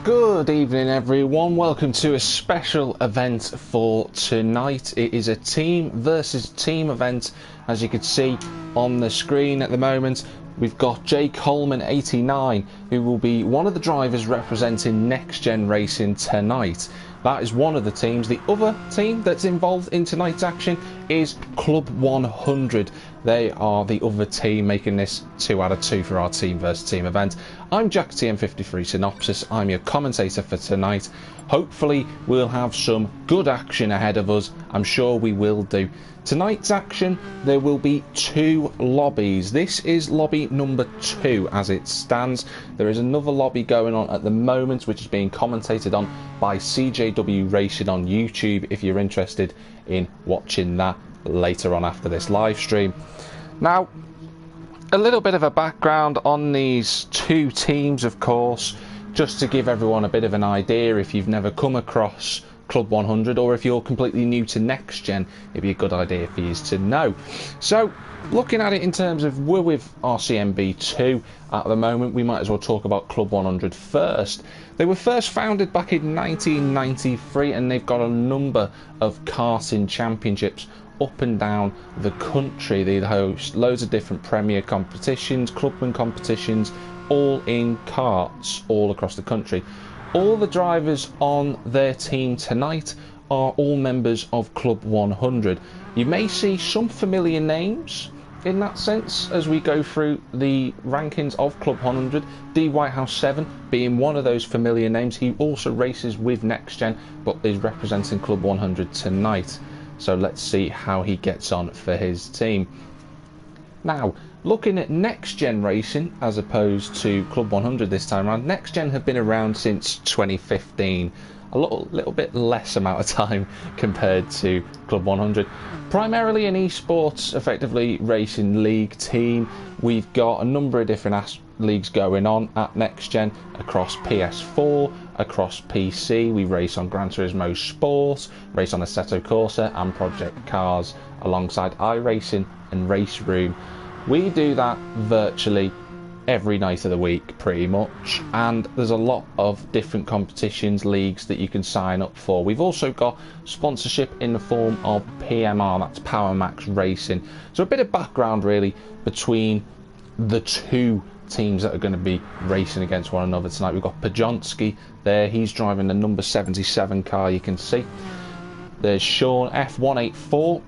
Good evening everyone, welcome to a special event for tonight. It is a team versus team event. As you can see on the screen at the moment, we've got Jay Coleman 89, who will be one of the drivers representing NXTGEN Racing tonight. That is one of the teams. The other team that's involved in tonight's action is Club 100. They are the other team, making this 2 out of 2 for our team versus team event. I'm Jack TM53 Synopsis. I'm your commentator for tonight. Hopefully we'll have some good action ahead of us. I'm sure we will do. Tonight's action, there will be 2 lobbies. This is lobby number 2 as it stands. There is another lobby going on at the moment, which is being commentated on by CJW Racing on YouTube, if you're interested in watching that later on after this live stream. Now, a little bit of a background on these 2 teams, of course, just to give everyone a bit of an idea if you've never come across Club 100, or if you're completely new to NXTGEN, it'd be a good idea for you to know. So, looking at it in terms of we're with RCMB2 at the moment, we might as well talk about Club 100 first. They were first founded back in 1993, and they've got a number of karting championships up and down the country. They host loads of different premier competitions, clubman competitions, all in karts all across the country. All the drivers on their team tonight are all members of Club 100. You may see some familiar names in that sense as we go through the rankings of Club 100. D Whitehouse 7 being one of those familiar names. He also races with NXTGEN but is representing Club 100 tonight. So let's see how he gets on for his team. Now, looking at NXTGEN Racing as opposed to Club 100 this time around, NXTGEN have been around since 2015. A little bit less amount of time compared to Club 100. Primarily an esports, effectively racing league team. We've got a number of different leagues going on at NXTGEN across PS4, across PC. We race on Gran Turismo Sport, race on Assetto Corsa and Project Cars alongside iRacing and Race Room. We do that virtually every night of the week pretty much, and there's a lot of different competitions, leagues that you can sign up for. We've also got sponsorship in the form of PMR, that's Power Max Racing. So a bit of background really between the 2 teams that are going to be racing against one another tonight. We've got Pajonski there, he's driving the number 77 car, you can see. There's Sean F184,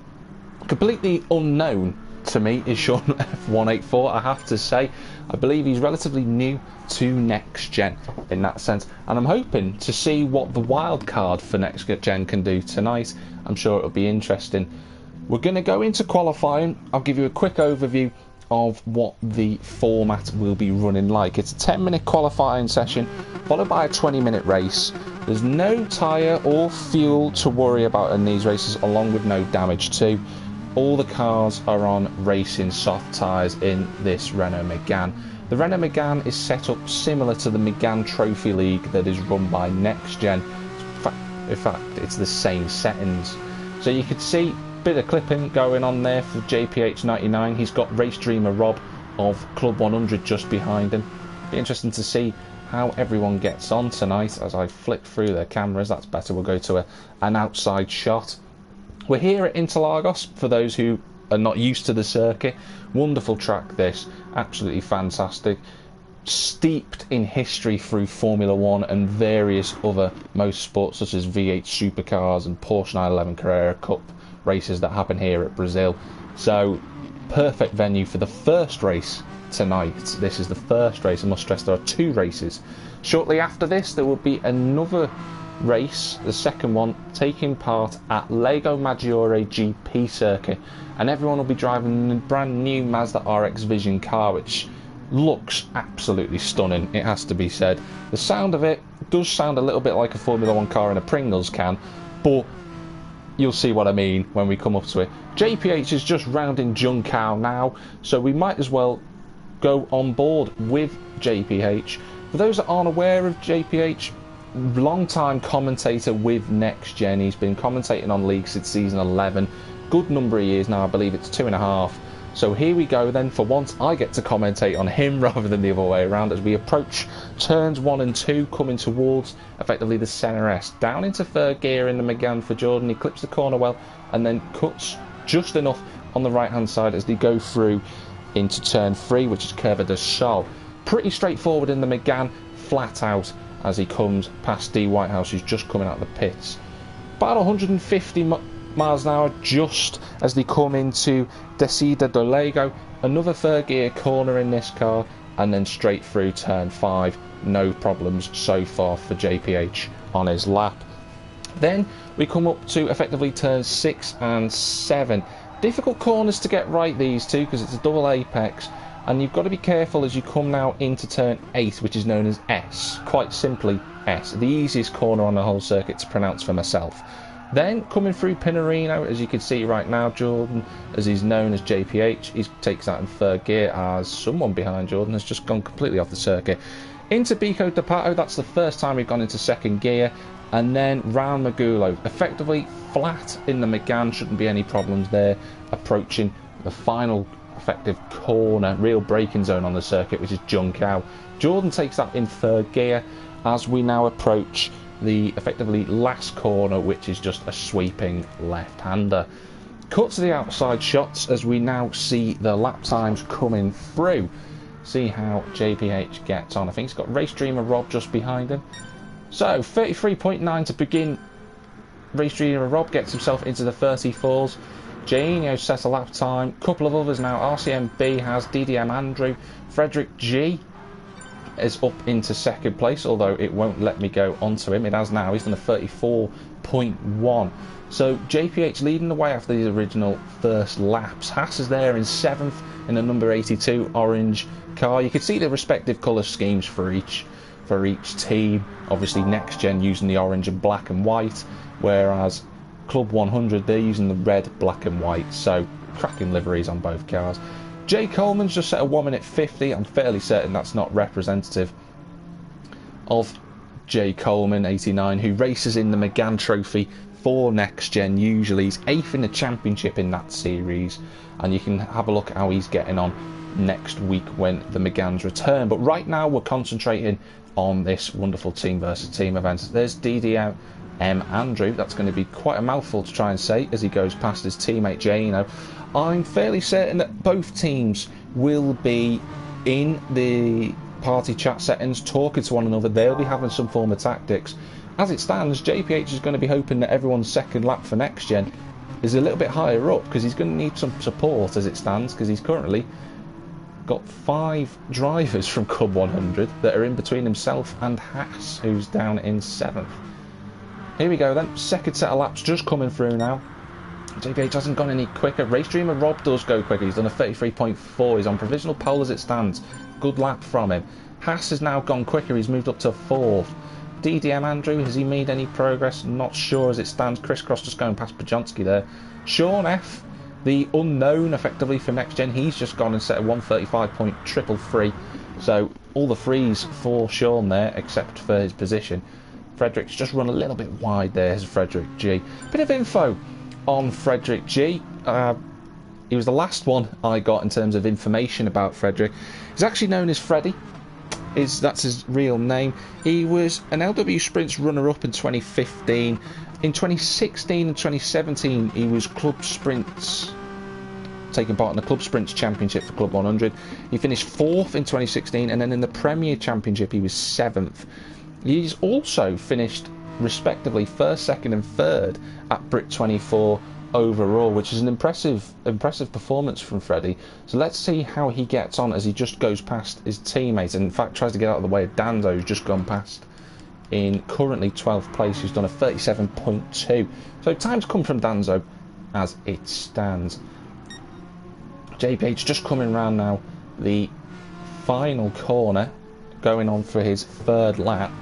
completely unknown to me is Sean F184, I have to say. I believe he's relatively new to NXTGEN in that sense, and I'm hoping to see what the wild card for NXTGEN can do tonight. I'm sure it'll be interesting. We're going to go into qualifying. I'll give you a quick overview of what the format will be running like. It's a 10-minute qualifying session followed by a 20-minute race. There's no tyre or fuel to worry about in these races, along with no damage too. All the cars are on racing soft tyres in this Renault Megane. The Renault Megane is set up similar to the Megane Trophy League that is run by NXTGEN. In fact, it's the same settings. So you could see a bit of clipping going on there for JPH99. He's got Race Dreamer Rob of Club 100 just behind him. Be interesting to see how everyone gets on tonight as I flick through their cameras. That's better. We'll go to an outside shot. We're here at Interlagos, for those who are not used to the circuit. Wonderful track this, absolutely fantastic. Steeped in history through Formula 1 and various other motorsports such as V8 supercars and Porsche 911 Carrera Cup races that happen here at Brazil. So, perfect venue for the first race tonight. This is the first race. I must stress there are 2 races. Shortly after this, there will be another race, the second one, taking part at Lego Maggiore GP circuit, and everyone will be driving the brand new Mazda RX Vision car, which looks absolutely stunning, it has to be said. The sound of it does sound a little bit like a Formula 1 car in a Pringles can, but you'll see what I mean when we come up to it. JPH is just rounding Junção now, so we might as well go on board with JPH. For those that aren't aware of JPH, long-time commentator with NXTGEN. He's been commentating on league since season 11. Good number of years now, I believe it's 2.5. So here we go then. For once I get to commentate on him rather than the other way around as we approach turns 1 and 2, coming towards effectively the centre S. Down into third gear in the McGann for Jordan. He clips the corner well and then cuts just enough on the right hand side as they go through into turn 3, which is Curva de Sol. Pretty straightforward in the McGann, flat out as he comes past D Whitehouse, who's just coming out of the pits. About 150 miles an hour just as they come into Descida do Lego. Another third gear corner in this car and then straight through turn 5. No problems so far for JPH on his lap. Then we come up to effectively turns 6 and 7. Difficult corners to get right, these two, because it's a double apex, and you've got to be careful as you come now into turn 8, which is known as S. Quite simply S, the easiest corner on the whole circuit to pronounce for myself. Then coming through Pinarino, as you can see right now, Jordan, as he's known as JPH, he takes that in third gear as someone behind Jordan has just gone completely off the circuit. Into Bico de Pato, that's the first time we've gone into second gear, and then round Magulo, effectively flat in the McGann, shouldn't be any problems there, approaching the final effective corner, real braking zone on the circuit, which is Junkow. Jordan takes that in third gear as we now approach the effectively last corner, which is just a sweeping left-hander. Cut to the outside shots as we now see the lap times coming through. See how JPH gets on. I think he's got Race Dreamer Rob just behind him. So 33.9 to begin. Race Dreamer Rob gets himself into the 34s. Janio set a lap time. Couple of others now. RCMB has DDM Andrew. Frederick G is up into second place, although it won't let me go onto him. It has now. He's done a 34.1. So JPH leading the way after these original first laps. Haas is there in 7th in the number 82 orange car. You can see the respective colour schemes for each team. Obviously NXTGEN using the orange and black and white, whereas Club 100 they're using the red, black and white. So cracking liveries on both cars. Jay Coleman's just set a 1 minute 50. I'm fairly certain that's not representative of Jay Coleman, 89, who races in the McGann Trophy for NXTGEN. Usually he's 8th in the championship in that series, and you can have a look at how he's getting on next week when the McGanns return. But right now we're concentrating on this wonderful team versus team event. There's DDM Andrew. That's going to be quite a mouthful to try and say as he goes past his teammate Jano. I'm fairly certain that both teams will be in the party chat settings talking to one another. They'll be having some form of tactics. As it stands, JPH is going to be hoping that everyone's second lap for NXTGEN is a little bit higher up, because he's going to need some support as it stands, because he's currently got 5 drivers from Club 100 that are in between himself and Haas, who's down in 7th. Here we go then, second set of laps just coming through now. JPH hasn't gone any quicker. Race Dreamer Rob does go quicker. He's done a 33.4. He's on provisional pole as it stands. Good lap from him. Haas has now gone quicker. He's moved up to 4th. DDM Andrew, has he made any progress? Not sure as it stands. Chris Cross just going past Bajonski there. Sean F, the unknown effectively for NXTGEN, he's just gone and set a 135.333. So all the threes for Sean there, except for his position. Frederick's just run a little bit wide there. Here's Frederick G. Bit of info on Frederick G. He was the last one I got in terms of information about Frederick. He's actually known as Freddy. That's his real name. He was an LW Sprints runner-up in 2015. In 2016 and 2017, he was Club Sprints, taking part in the Club Sprints Championship for Club 100. He finished 4th in 2016, and then in the Premier Championship, he was 7th. He's also finished respectively 1st, 2nd and 3rd at Brit 24 overall, which is an impressive performance from Freddie. So let's see how he gets on as he just goes past his teammates, and in fact tries to get out of the way of Danzo, who's just gone past in currently 12th place, who's done a 37.2. So time's come from Danzo as it stands. JPH just coming round now the final corner, going on for his 3rd lap.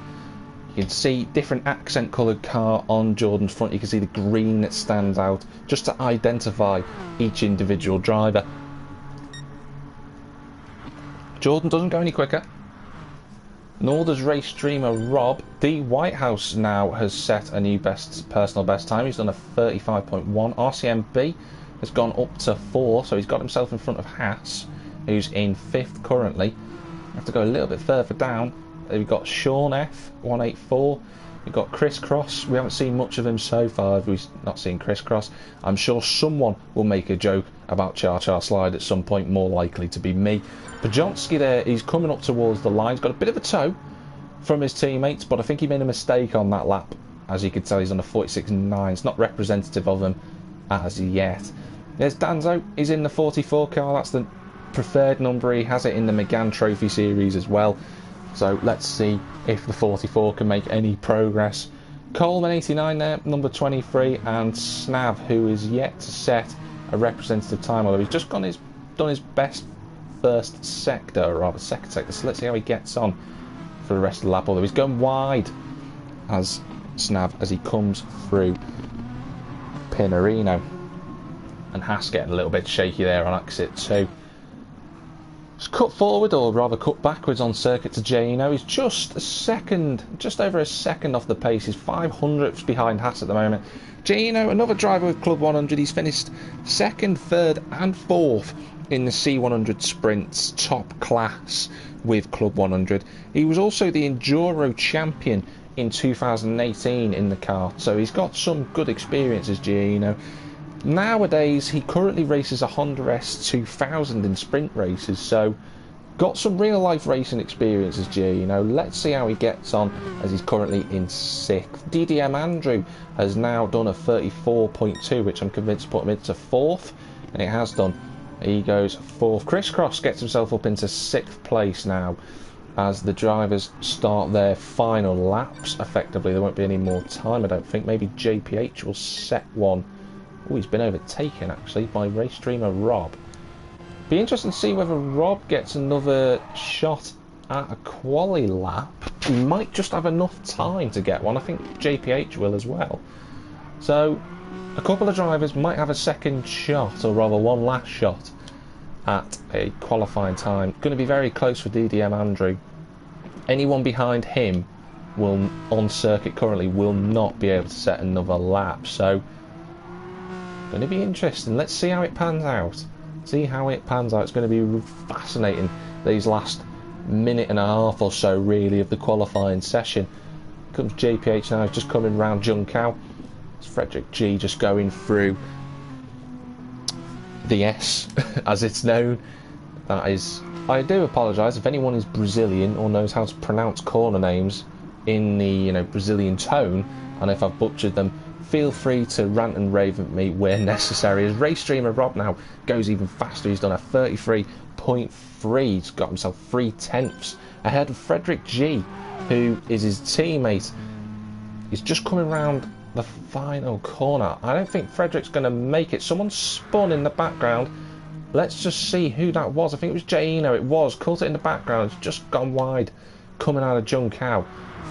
You can see different accent coloured car on Jordan's front. You can see the green that stands out just to identify each individual driver. Jordan doesn't go any quicker, nor does race streamer Rob. D Whitehouse now has set a new personal best time. He's done a 35.1. RCMB has gone up to 4, so he's got himself in front of Haas, who's in 5th currently. Have to go a little bit further down. We've got Sean F 184. We've got Chris Cross. We haven't seen much of him so far. We've not seen Chris Cross. I'm sure someone will make a joke about Char Char Slide at some point, more likely to be me. Pajonski there, he's coming up towards the line. He's got a bit of a tow from his teammates, but I think he made a mistake on that lap. As you can tell, he's on a 46.9. It's not representative of him as yet. There's Danzo. He's in the 44 car. That's the preferred number. He has it in the McGann Trophy Series as well. So let's see if the 44 can make any progress. Coleman 89 there, number 23, and Snav, who is yet to set a representative time, although he's just done his best first sector, or rather second sector. So let's see how he gets on for the rest of the lap, although he's going wide as Snav as he comes through Pinarino. And Haas getting a little bit shaky there on exit 2. Just cut forward, or rather cut backwards on circuit to Gino. He's just a second, just over a second off the pace. He's 500ths behind Haas at the moment. Gino, another driver with Club 100. He's finished 2nd, 3rd and 4th in the C100 Sprints top class with Club 100. He was also the Enduro champion in 2018 in the car, so he's got some good experiences, Gino. Nowadays, he currently races a Honda S2000 in sprint races, so got some real-life racing experiences, Gino. Let's see how he gets on, as he's currently in 6th. DDM Andrew has now done a 34.2, which I'm convinced put him into 4th, and it has done. He goes 4th. Chris Cross gets himself up into 6th place now, as the drivers start their final laps. Effectively, there won't be any more time, I don't think. Maybe JPH will set one. Oh, he's been overtaken, actually, by race streamer Rob. Be interesting to see whether Rob gets another shot at a quali lap. He might just have enough time to get one. I think JPH will as well. So, a couple of drivers might have a second shot, or rather one last shot, at a qualifying time. Going to be very close for DDM Andrew. Anyone behind him will, on circuit currently, will not be able to set another lap. So, going to be interesting. Let's see how it pans out. It's going to be fascinating, these last minute and a half or so, really, of the qualifying session. Comes JPH now, just coming round Junkau. It's Frederick G just going through the S, as it's known. That is, I do apologise if anyone is Brazilian or knows how to pronounce corner names in the Brazilian tone, and if I've butchered them, feel free to rant and rave at me where necessary. As race streamer Rob now goes even faster. He's done a 33.3. He's got himself 3/10 ahead of Frederick G, who is his teammate. He's just coming round the final corner. I don't think Frederick's going to make it. Someone spun in the background. Let's just see who that was. I think it was Jaino. It was. Caught it in the background. It's just gone wide coming out of Junkau.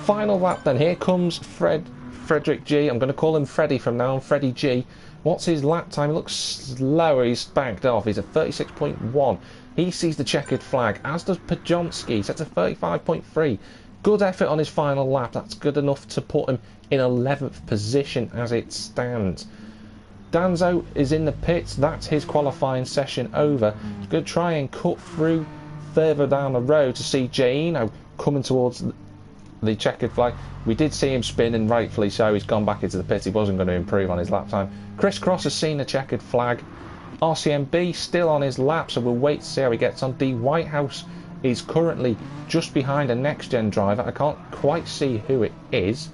Final lap then. Here comes Frederick G. I'm going to call him Freddy from now on. Freddy G. What's his lap time? He looks slower. He's backed off. He's at 36.1. He sees the checkered flag, as does Pajonski. He's at a 35.3. Good effort on his final lap. That's good enough to put him in 11th position as it stands. Danzo is in the pits. That's his qualifying session over. He's going to try and cut through further down the road to see Jaino coming towards the checkered flag. We did see him spin, and rightfully so. He's gone back into the pit. He wasn't going to improve on his lap time. Chris Cross has seen the checkered flag. RCMB still on his lap, so we'll wait to see how he gets on. D Whitehouse is currently just behind a NXTGEN driver. I can't quite see who it is.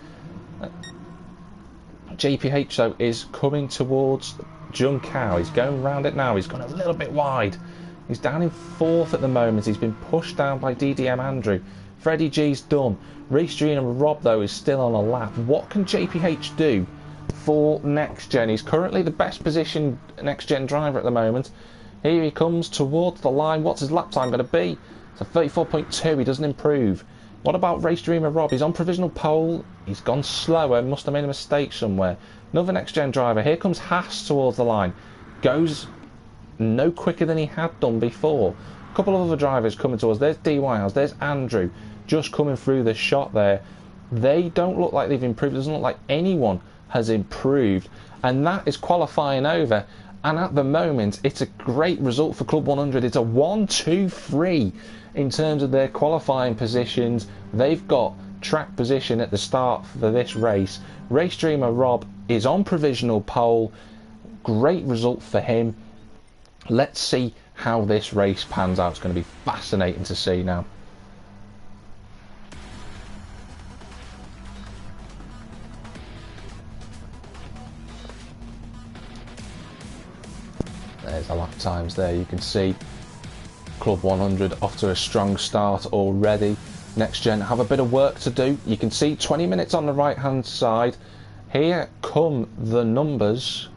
JPH though is coming towards Junkau. He's going round it now. He's gone a little bit wide. He's down in 4th at the moment. He's been pushed down by DDM Andrew. Freddie G's done. Reece Green and Rob though is still on a lap. What can JPH do for NXTGEN? He's currently the best positioned NXTGEN driver at the moment. Here he comes towards the line. What's his lap time going to be? It's a 34.2. He doesn't improve. What about Race Dreamer Rob? He's on provisional pole. He's gone slower. Must have made a mistake somewhere. Another NXTGEN driver. Here comes Haas towards the line. Goes no quicker than he had done before. A couple of other drivers coming towards. There's D Wiles. There's Andrew. Just coming through the shot there. They don't look like they've improved. It doesn't look like anyone has improved. And that is qualifying over. And at the moment, it's a great result for Club 100. It's a 1-2-3 in terms of their qualifying positions. They've got track position at the start for this race. Race Dreamer Rob is on provisional pole. Great result for him. Let's see how this race pans out. It's going to be fascinating to see now. There's the lap times there. You can see Club 100 off to a strong start already. NXTGEN have a bit of work to do. You can see 20 minutes on the right hand side. Here come the numbers.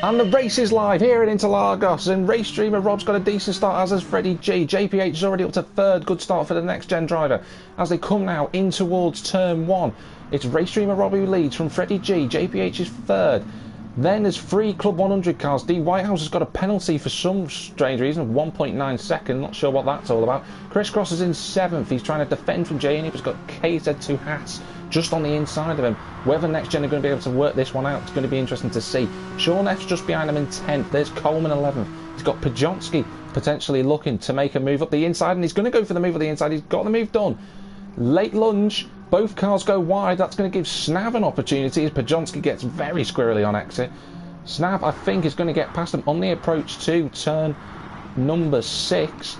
And the race is live here in Interlagos, and Race Dreamer Rob's got a decent start, as has Freddie G. JPH is already up to third. Good start for the NXTGEN driver as they come now in towards turn one. It's Race Dreamer Rob who leads from Freddie G. JPH is third. Then there's three Club 100 cars. D. Whitehouse has got a penalty for some strange reason of 1.9 seconds. Not sure what that's all about. Chris Cross is in seventh. He's trying to defend from J. He's got KZ2 Haas just on the inside of him. Whether NXTGEN are going to be able to work this one out, it's going to be interesting to see. Sean F's just behind him in 10th. There's Coleman 11th. He's got Pajonski potentially looking to make a move up the inside, and he's going to go for the move up the inside. He's got the move done. Late lunge. Both cars go wide. That's going to give Snav an opportunity as Pajonski gets very squirrely on exit. Snav, I think, is going to get past him on the approach to turn number 6.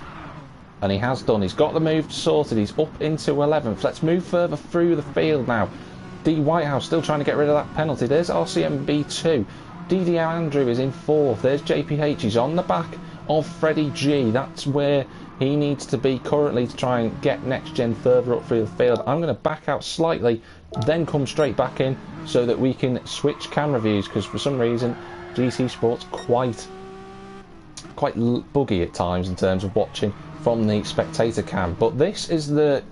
And he has done. He's got the move sorted. He's up into 11th. Let's move further through the field now. D. Whitehouse still trying to get rid of that penalty. There's RCMB2. DD Andrew is in 4th. There's JPH. He's on the back of Freddie G. That's where he needs to be currently to try and get NXTGEN further up through the field. I'm going to back out slightly, then come straight back in so that we can switch camera views, because for some reason GT Sport's quite buggy at times in terms of watching from the spectator cam. But this is the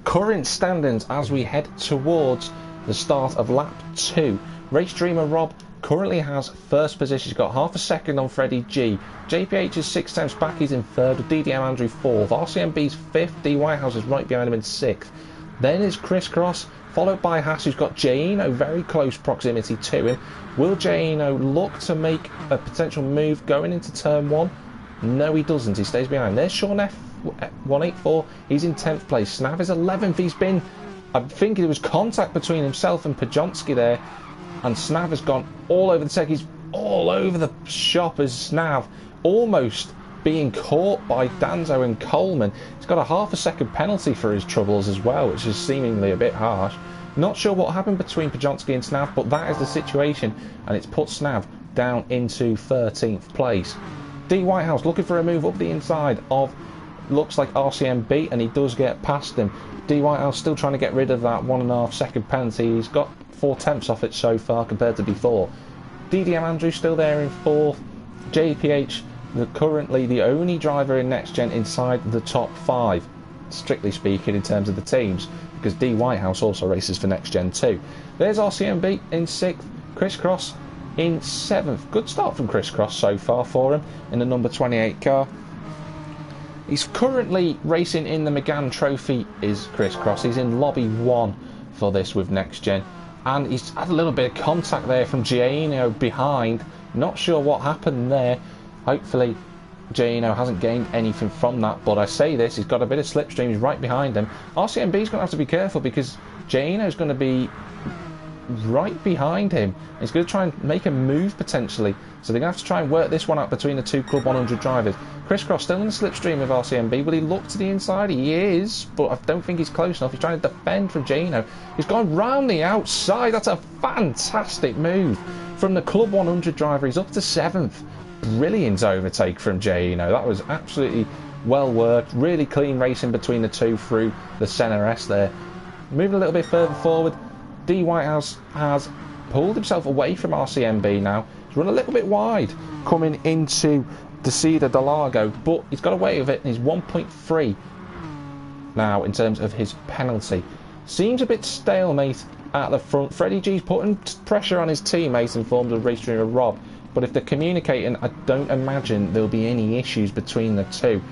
current standings as we head towards the start of lap 2. Race Dreamer Rob currently has first position. He's got half a second on Freddie G. JPH is 6 times back. He's in 3rd with DDM Andrew 4th. RCMB's 5th. D. Whitehouse is right behind him in 6th. Then is Chris Cross, followed by Haas, who's got Jaino very close proximity to him. Will Jaino look to make a potential move going into turn 1? No, he doesn't. He stays behind. There's Sean F. 184. He's in 10th place. Snav is 11th. He's been, I think there was contact between himself and Pajonski there, and Snav has gone all over the tech. He's all over the shop as Snav almost being caught by Danzo and Coleman. He's got a half a second penalty for his troubles as well, which is seemingly a bit harsh. Not sure what happened between Pajonski and Snav, but that is the situation, and it's put Snav down into 13th place. D. Whitehouse looking for a move up the inside of, looks like RCMB, and he does get past him. D. Whitehouse still trying to get rid of that 1.5 second penalty. He's got 4/10 off it so far compared to before. DDM Andrew still there in 4th. JPH, currently the only driver in NXTGEN inside the top 5, strictly speaking, in terms of the teams, because D. Whitehouse also races for NXTGEN too. There's RCMB in 6th. Chris Cross in 7th. Good start from Chris Cross so far for him in the number 28 car. He's currently racing in the McGann Trophy, is Chris Cross. He's in lobby 1 for this with NXTGEN. And he's had a little bit of contact there from Giano behind. Not sure what happened there. Hopefully Giano hasn't gained anything from that. But I say this, he's got a bit of slipstream. He's right behind him. RCMB's going to have to be careful, because Giano's going to be right behind him. He's going to try and make a move potentially. So they're going to have to try and work this one out between the two Club 100 drivers. Chris Cross still in the slipstream of RCMB. Will he look to the inside? He is, but I don't think he's close enough. He's trying to defend from Gino. He's gone round the outside. That's a fantastic move from the Club 100 driver. He's up to 7th. Brilliant overtake from Gino. That was absolutely well worked. Really clean racing between the two through the centre S there. Moving a little bit further forward, D. Whitehouse has pulled himself away from RCMB now. He's run a little bit wide coming into Desida del Lago, but he's got away with it, and he's 1.3 now in terms of his penalty. Seems a bit stalemate at the front. Freddie G's putting pressure on his teammates in forms of Race Dreamer Rob, but if they're communicating, I don't imagine there'll be any issues between the two.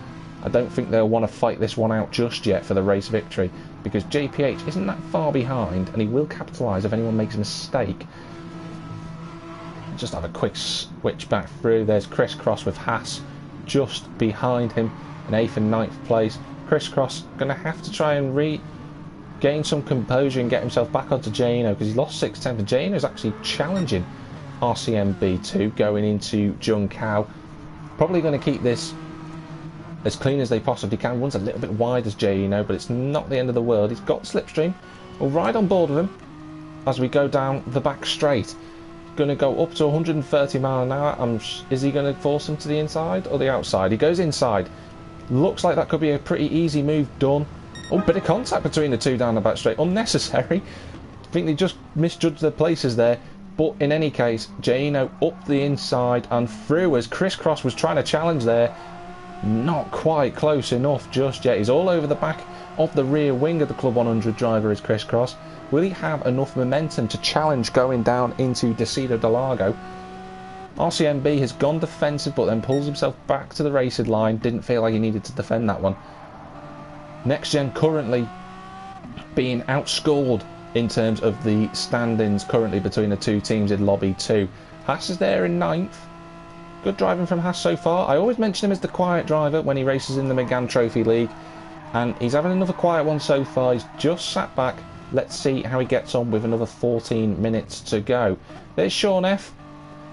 I don't think they'll want to fight this one out just yet for the race victory, because JPH isn't that far behind, and he will capitalise if anyone makes a mistake. Just have a quick switch back through. There's Crisscross with Haas just behind him in 8th and 9th place. Crisscross going to have to try and regain some composure and get himself back onto Gino, because he lost 6 tenths. Gino is actually challenging RCMB2 going into Junkao. Probably going to keep this as clean as they possibly can. One's a little bit wide as Gino, but it's not the end of the world. He's got Slipstream. We'll ride on board with him as we go down the back straight. Going to go up to 130 miles an hour. Is he going to force him to the inside or the outside? He goes inside. Looks like that could be a pretty easy move done. Oh, bit of contact between the two down the back straight. Unnecessary. I think they just misjudged their places there. But in any case, Gino up the inside and through as Crisscross was trying to challenge there. Not quite close enough just yet. He's all over the back of the rear wing of the Club 100 driver is Crisscross. Will he have enough momentum to challenge going down into Decido del Lago? RCMB has gone defensive but then pulls himself back to the racing line. Didn't feel like he needed to defend that one. NXTGEN currently being outscored in terms of the standings currently between the two teams in Lobby 2. Haas is there in 9th. Good driving from Haas so far. I always mention him as the quiet driver when he races in the McGann Trophy League, and he's having another quiet one so far. He's just sat back. Let's see how he gets on with another 14 minutes to go. There's Sean F,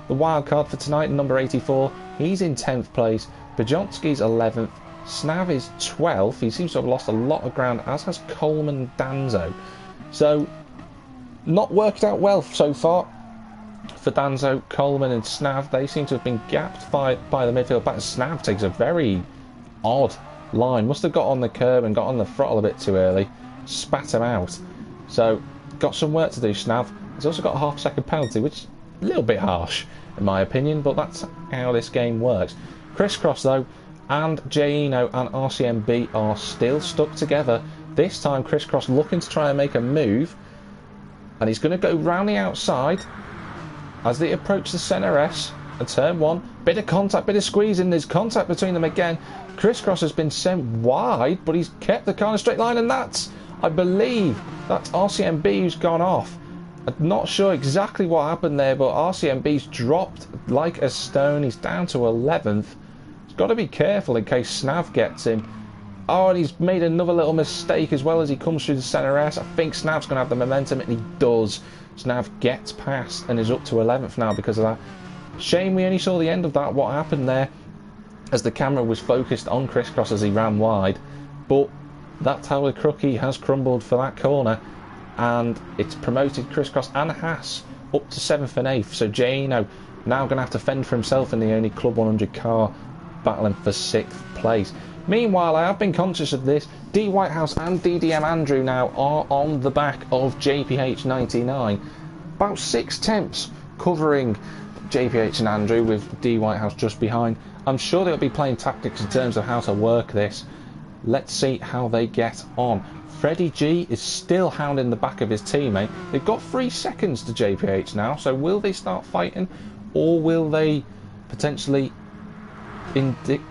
the wild card for tonight, number 84. He's in 10th place. Bajonski's 11th. Snav is 12th. He seems to have lost a lot of ground, as has Coleman Danzo. So, not worked out well so far for Danzo, Coleman and Snav. They seem to have been gapped by the midfield back. Snav takes a very odd line. Must have got on the curb and got on the throttle a bit too early. Spat him out. So, got some work to do, Snav. He's also got a half-second penalty, which is a little bit harsh, in my opinion, but that's how this game works. Crisscross, though, and Gino and RCMB are still stuck together. This time, Crisscross looking to try and make a move, and he's going to go round the outside as they approach the centre S and turn 1. Bit of contact, bit of squeezing. There's contact between them again. Crisscross has been sent wide, but he's kept the car in a straight line, and that's, I believe, that's RCMB who's gone off. I'm not sure exactly what happened there, but RCMB's dropped like a stone. He's down to 11th. He's got to be careful in case Snav gets him. Oh, and he's made another little mistake as well as he comes through the centre S. I think Snav's going to have the momentum, and he does. Snav gets past and is up to 11th now because of that. Shame we only saw the end of that, what happened there, as the camera was focused on Crisscross as he ran wide. But that's how the cookie has crumbled for that corner, and it's promoted Crisscross and Haas up to 7th and 8th. So Gino now going to have to fend for himself in the only Club 100 car, battling for 6th place. Meanwhile, I have been conscious of this. D Whitehouse and DDM Andrew now are on the back of JPH 99. About 6 tenths covering JPH and Andrew, with D Whitehouse just behind. I'm sure they'll be playing tactics in terms of how to work this. Let's see how they get on. Freddie G is still hounding the back of his teammate. They've got 3 seconds to JPH now, so will they start fighting, or will they potentially indict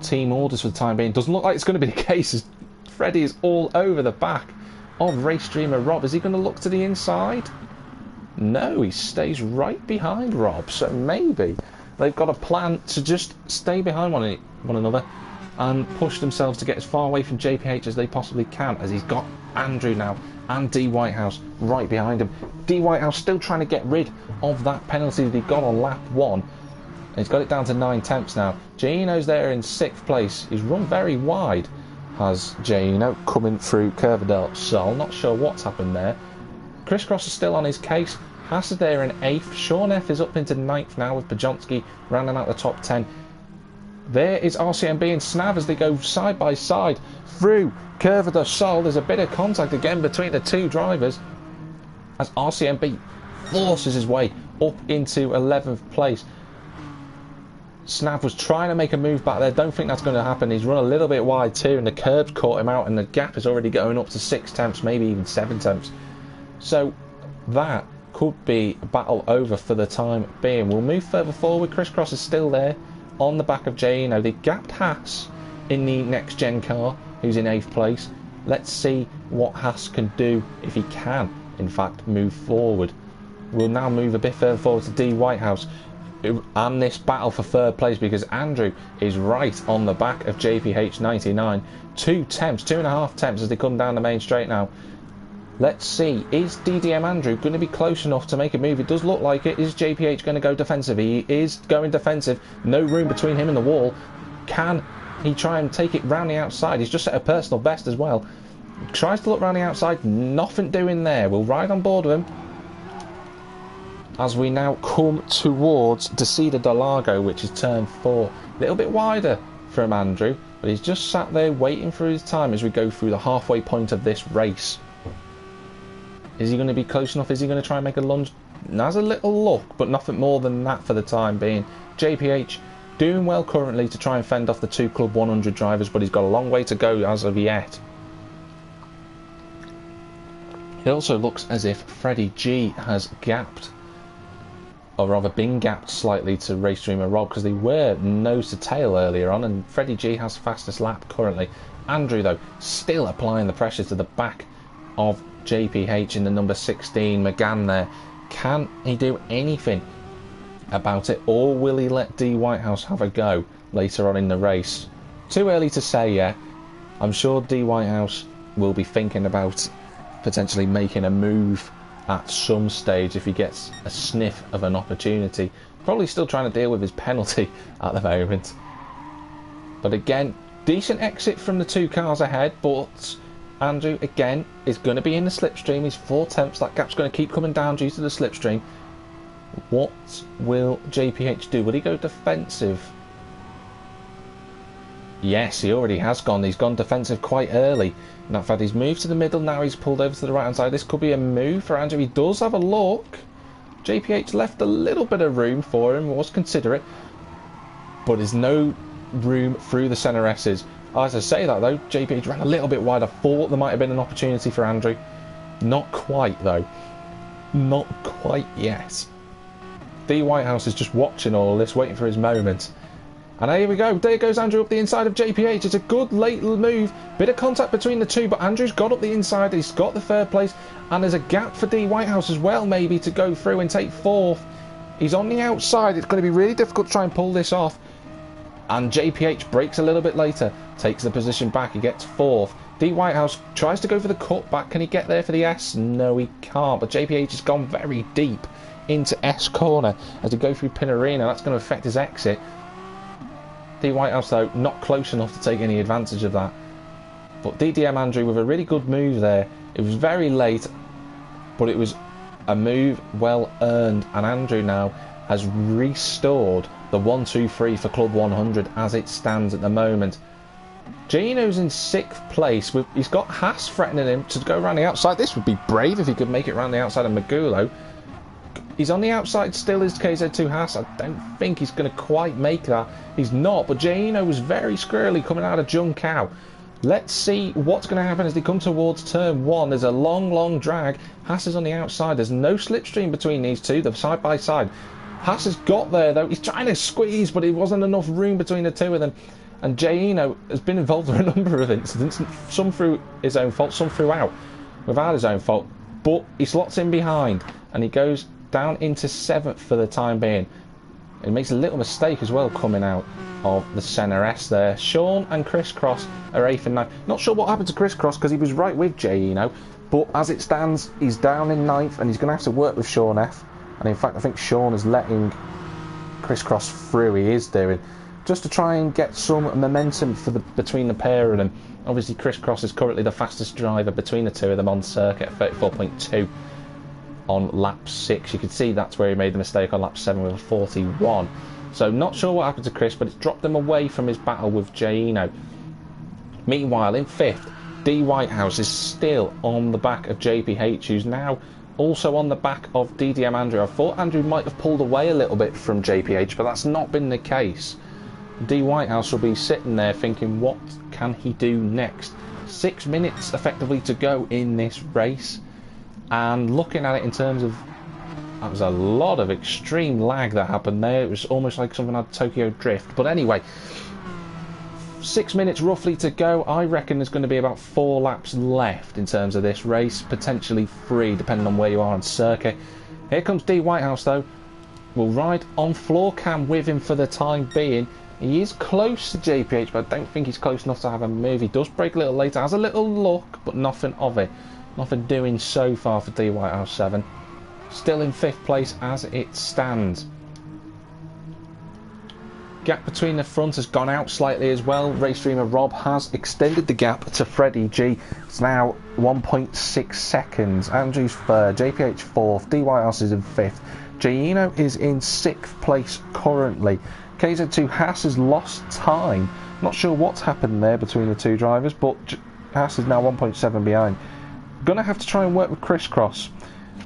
team orders for the time being? Doesn't look like it's going to be the case, as Freddie is all over the back of race streamer Rob. Is he going to look to the inside? No, he stays right behind Rob. So maybe they've got a plan to just stay behind one another and push themselves to get as far away from JPH as they possibly can, as he's got Andrew now and D Whitehouse right behind him. D Whitehouse still trying to get rid of that penalty that he got on lap 1. He's got it down to 9 tenths now. Gino's there in 6th place. He's run very wide, has Gino, coming through Curva del Sol. Not sure what's happened there. Crisscross is still on his case. Haas is there in 8th. Sean F is up into 9th now, with Bajonski rounding out the top 10. There is RCMB and Snav as they go side by side through Curva del Sol. There's a bit of contact again between the two drivers as RCMB forces his way up into 11th place. Snav was trying to make a move back there. Don't think that's going to happen. He's run a little bit wide too, and the curb's caught him out, and the gap is already going up to 6 tenths, maybe even 7 tenths. So that could be a battle over for the time being. We'll move further forward. Crisscross is still there on the back of Gino. They gapped Haas in the NXTGEN car, who's in 8th place. Let's see what Haas can do, if he can, in fact, move forward. will now move a bit further forward to D Whitehouse and this battle for third place, because Andrew is right on the back of JPH 99. 2.5 temps as they come down the main straight now. Let's see, is DDM Andrew going to be close enough to make a move? It does look like it. Is JPH going to go defensive? He is going defensive. No room between him and the wall. Can he try and take it round the outside? He's just set a personal best as well. Tries to look round the outside. Nothing doing there. We'll ride on board with him as we now come towards Desida del Lago, which is turn 4. A little bit wider from Andrew, but he's just sat there waiting for his time as we go through the halfway point of this race. Is he going to be close enough? Is he going to try and make a lunge? Has a little look, but nothing more than that for the time being. JPH doing well currently to try and fend off the 2 Club 100 drivers, but he's got a long way to go as of yet. It also looks as if Freddie G has gapped, or rather been gapped slightly to Race Dreamer Rob, because they were nose to tail earlier on, and Freddie G has fastest lap currently. Andrew, though, still applying the pressure to the back of JPH in the number 16 McGann there. Can he do anything about it, or will he let D Whitehouse have a go later on in the race? Too early to say yet. I'm sure D Whitehouse will be thinking about potentially making a move at some stage if he gets a sniff of an opportunity. Probably still trying to deal with his penalty at the moment. But again, decent exit from the 2 cars ahead, but Andrew again is going to be in the slipstream. He's 4 tenths. That gap's going to keep coming down due to the slipstream. What will JPH do? Will he go defensive? Yes, he already has gone. He's gone defensive quite early. In fact, he's moved to the middle. Now he's pulled over to the right hand side. This could be a move for Andrew. He does have a look. JPH left a little bit of room for him. Was considerate. But there's no room through the centre S's. As I say that though, JPH ran a little bit wide. I thought there might have been an opportunity for Andrew. Not quite though. Not quite yet. D Whitehouse is just watching all of this, waiting for his moment. And here we go. There goes Andrew up the inside of JPH. It's a good late move. Bit of contact between the two, but Andrew's got up the inside. He's got the third place. And there's a gap for D Whitehouse as well, maybe, to go through and take 4th. He's on the outside. It's going to be really difficult to try and pull this off. And JPH breaks a little bit later. Takes the position back. He gets 4th. D Whitehouse tries to go for the cutback. Can he get there for the S? No, he can't. But JPH has gone very deep into S corner as he goes through Pinarino. That's going to affect his exit. D Whitehouse, though, not close enough to take any advantage of that. But DDM Andrew with a really good move there. It was very late, but it was a move well earned. And Andrew now has restored the 1-2-3 for Club 100 as it stands at the moment. Gino's in 6th place. He's got Haas threatening him to go around the outside. This would be brave if he could make it around the outside of Magulo. He's on the outside still, is KZ2 Haas. I don't think he's going to quite make that. He's not, but Gino was very squirrely coming out of Junkow. Let's see what's going to happen as they come towards turn 1. There's a long drag. Haas is on the outside. There's no slipstream between these two. They're side by side. Haas has got there, though. He's trying to squeeze, but it wasn't enough room between the two of them. And Gino has been involved in a number of incidents, some through his own fault, some throughout, without his own fault. But he slots in behind, and he goes down into 7th for the time being. He makes a little mistake as well coming out of the centre S there. Sean and Chris Cross are 8th and 9th. Not sure what happened to Chris Cross because he was right with Gino, but as it stands, he's down in 9th and he's going to have to work with Sean F. And in fact, I think Sean is letting Chris Cross through. He is doing, just to try and get some momentum for between the pair of them. Obviously, Chris Cross is currently the fastest driver between the two of them on circuit at 34.2 on lap 6. You can see that's where he made the mistake on lap 7 with a 41. So not sure what happened to Chris, but it's dropped him away from his battle with Gino. Meanwhile, in 5th, D Whitehouse is still on the back of JPH, who's now also on the back of DDM Andrew. I thought Andrew might have pulled away a little bit from JPH, but that's not been the case. D Whitehouse will be sitting there thinking, what can he do next? 6 minutes effectively to go in this race, and looking at it in terms of, that was a lot of extreme lag that happened there. It was almost like something like Tokyo Drift. But anyway, 6 minutes roughly to go. I reckon there's going to be about 4 laps left in terms of this race, potentially 3 depending on where you are on circuit. Here comes D Whitehouse though. We'll ride on floor cam with him for the time being. He is close to JPH, but I don't think he's close enough to have a move. He does break a little later, has a little look, but nothing of it. Nothing doing so far for D Whitehouse 7. Still in 5th place as it stands. Gap between the front has gone out slightly as well. Race Dreamer Rob has extended the gap to Freddie G. It's now 1.6 seconds. Andrew's 3rd, JPH 4th, D Whitehouse is in 5th. Gino is in 6th place currently. KZ2 Haas has lost time. Not sure what's happened there between the two drivers, but Haas is now 1.7 behind. Gonna have to try and work with Crisscross.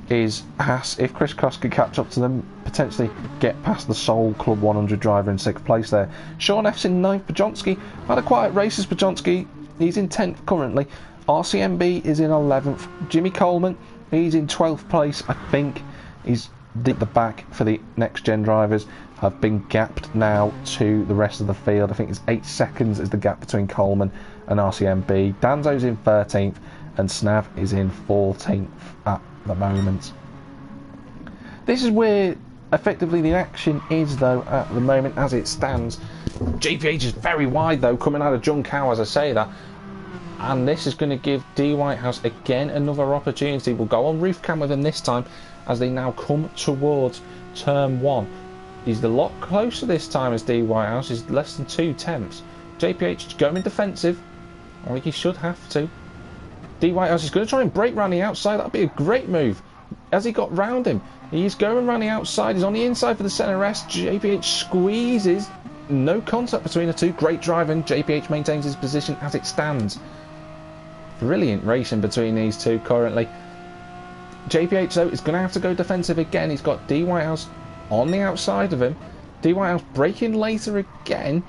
Is Haas, if Crisscross could catch up to them, potentially get past the sole Club 100 driver in 6th place there. Sean F's in 9th. Bajonski had a quiet race as Bajonski. He's in 10th currently. RCMB is in 11th. Jimmy Coleman, he's in 12th place. I think he's at the back for the next gen drivers. Have been gapped now to the rest of the field. I think it's 8 seconds is the gap between Coleman and RCMB. Danzo's in 13th and Snav is in 14th at the moment. This is where effectively the action is though at the moment as it stands. JPH is very wide though, coming out of Junkow as I say that, and this is going to give D Whitehouse again another opportunity. We'll go on roof cam with him this time as they now come towards turn 1. He's a lot closer this time as D Whitehouse. He's less than 2 tenths. JPH is going defensive. I think he should have to. D Whitehouse is going to try and break round the outside. That'd be a great move. As he got round him, he's going round the outside. He's on the inside for the centre S. JPH squeezes. No contact between the two. Great driving. JPH maintains his position as it stands. Brilliant racing between these two currently. JPH though is going to have to go defensive again. He's got D Whitehouse on the outside of him. D Whitehouse breaking later again.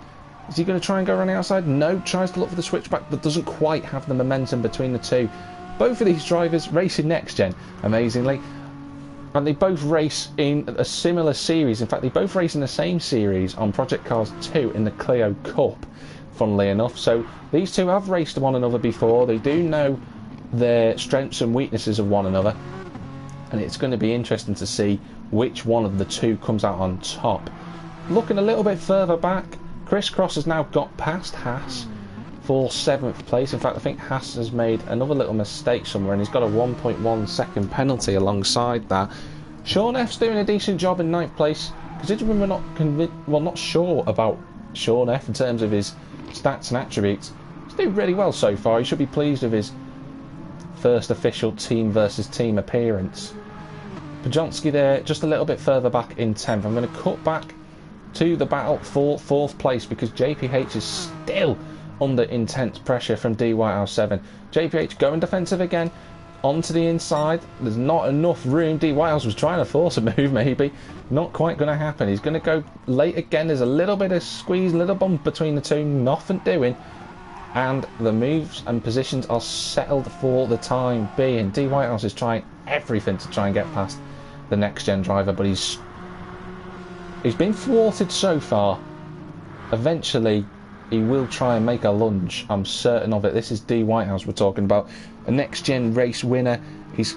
Is he going to try and go around the outside? No, tries to look for the switchback, but doesn't quite have the momentum between the two. Both of these drivers race in Next Gen, amazingly. And they both race in a similar series. In fact, they both race in the same series on Project Cars 2 in the Clio Cup, funnily enough. So these two have raced one another before. They do know their strengths and weaknesses of one another. And it's going to be interesting to see which one of the two comes out on top. Looking a little bit further back, Crisscross has now got past Haas for 7th place. In fact, I think Haas has made another little mistake somewhere and he's got a 1.1 second penalty alongside that. Sean F's doing a decent job in 9th place. Considering we're not sure about Sean F in terms of his stats and attributes, he's doing really well so far. He should be pleased with his first official team versus team appearance. Bajonski there just a little bit further back in 10th. I'm going to cut back to the battle for 4th place because JPH is still under intense pressure from D Whitehouse 7. JPH going defensive again onto the inside. There's not enough room. D Whitehouse was trying to force a move maybe. Not quite going to happen. He's going to go late again. There's a little bit of squeeze, a little bump between the two. Nothing doing. And the moves and positions are settled for the time being. D Whitehouse is trying everything to try and get past the next gen driver, but he's been thwarted so far. Eventually he will try and make a lunge, I'm certain of it. This is D Whitehouse we're talking about, a next gen race winner. He's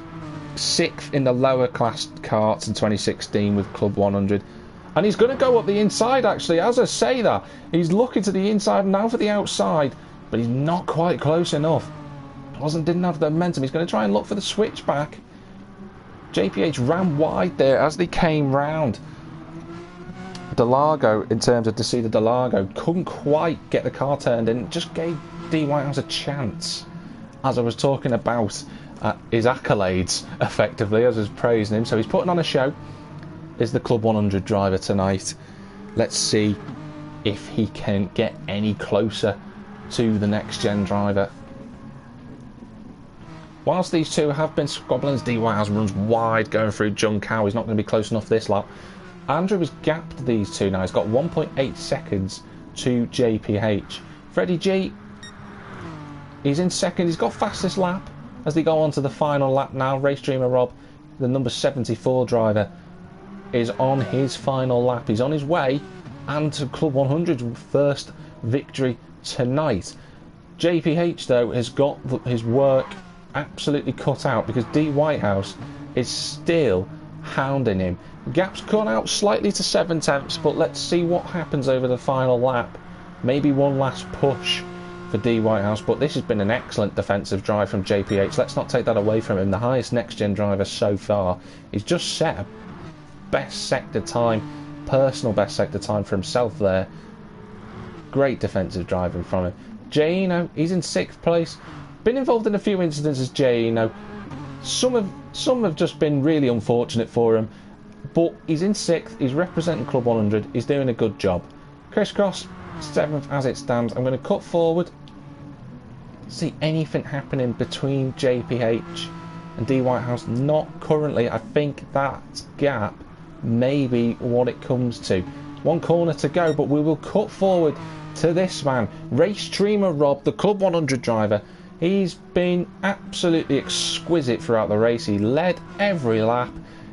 6th in the lower class karts in 2016 with Club 100, and he's going to go up the inside actually. As I say that, he's looking to the inside now for the outside, but he's not quite close enough. Didn't have the momentum. He's going to try and look for the switchback. JPH ran wide there as they came round. Delago, in terms of De Delago, couldn't quite get the car turned in. Just gave D Whitehouse a chance. As I was talking about his accolades, effectively, as I was praising him. So he's putting on a show. Is the Club 100 driver tonight. Let's see if he can get any closer to the next gen driver. Whilst these two have been squabbling, D Whitehouse runs wide going through Junkow. He's not going to be close enough this lap. Andrew has gapped these two now. He's got 1.8 seconds to JPH. Freddie G, he's in 2nd. He's got fastest lap as they go on to the final lap now. Race Dreamer Rob, the number 74 driver, is on his final lap. He's on his way and to Club 100's first victory tonight. JPH though has got his work absolutely cut out because D Whitehouse is still hounding him. Gap's cut out slightly to 7/10, but let's see what happens over the final lap. Maybe one last push for D Whitehouse, but this has been an excellent defensive drive from JPH. Let's not take that away from him. The highest next-gen driver so far. He's just set a best sector time, personal best sector time for himself there. Great defensive driving from him. Jaino, he's in 6th place. Been involved in a few incidents as Jaino. Some have just been really unfortunate for him, but he's in 6th. He's representing Club 100. He's doing a good job. Crisscross 7th as it stands. I'm going to cut forward, see anything happening between JPH and D Whitehouse. Not currently. I think that gap may be what it comes to. One corner to go, but we will cut forward to this man, Race Streamer Rob, the Club 100 driver. He's been absolutely exquisite throughout the race. He led every lap.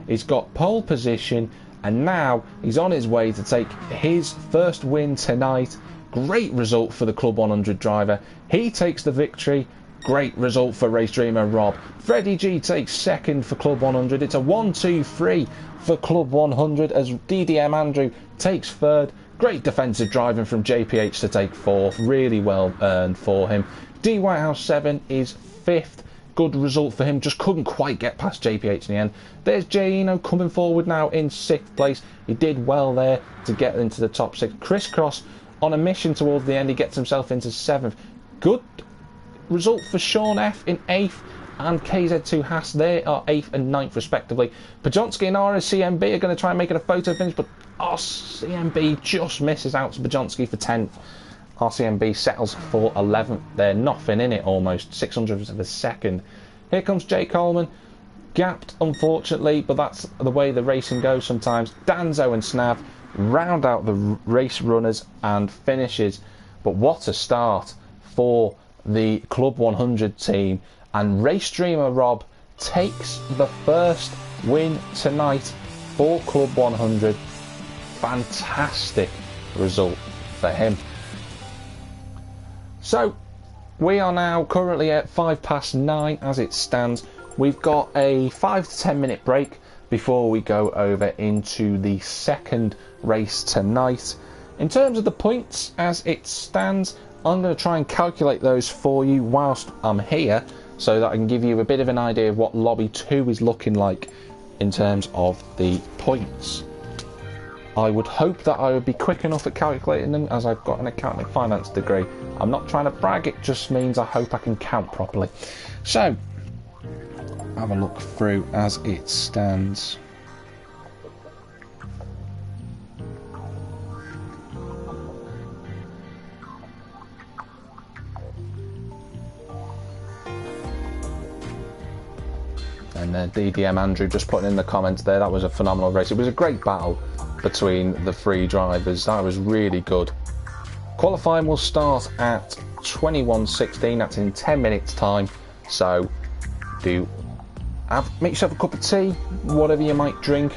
He's got pole position, and now he's on his way to take his first win tonight. Great result for the Club 100 driver. He takes the victory. Great result for Race Dreamer Rob. Freddie G takes 2nd for Club 100. It's a 1-2-3 for Club 100 as DDM Andrew takes 3rd. Great defensive driving from JPH to take 4th. Really well earned for him. D Whitehouse 7 is 5th. Good result for him. Just couldn't quite get past JPH in the end. There's Jaino coming forward now in 6th place. He did well there to get into the top 6. Crisscross on a mission towards the end. He gets himself into 7th. Good result for Sean F in 8th. And KZ2 Haas, they are 8th and 9th respectively. Pajonsky and RCMB are going to try and make it a photo finish, but RCMB just misses out to Pajonsky for 10th. RCMB settles for 11th. They're nothing in it almost, 600ths of a second. Here comes Jay Coleman. Gapped, unfortunately, but that's the way the racing goes sometimes. Danzo and Snav round out the race runners and finishes. But what a start for the Club 100 team. And Race Dreamer Rob takes the first win tonight for Club 100. Fantastic result for him. So we are now currently at 9:05 as it stands. We've got a 5 to 10 minute break before we go over into the second race tonight. In terms of the points as it stands, I'm going to try and calculate those for you whilst I'm here, so that I can give you a bit of an idea of what Lobby 2 is looking like in terms of the points. I would hope that I would be quick enough at calculating them, as I've got an accounting and finance degree. I'm not trying to brag, it just means I hope I can count properly. So, have a look through as it stands. And DDM Andrew just putting in the comments there, that was a phenomenal race. It was a great battle between the 3 drivers. That was really good. Qualifying will start at 21:16. That's in 10 minutes time. So make yourself a cup of tea, whatever you might drink,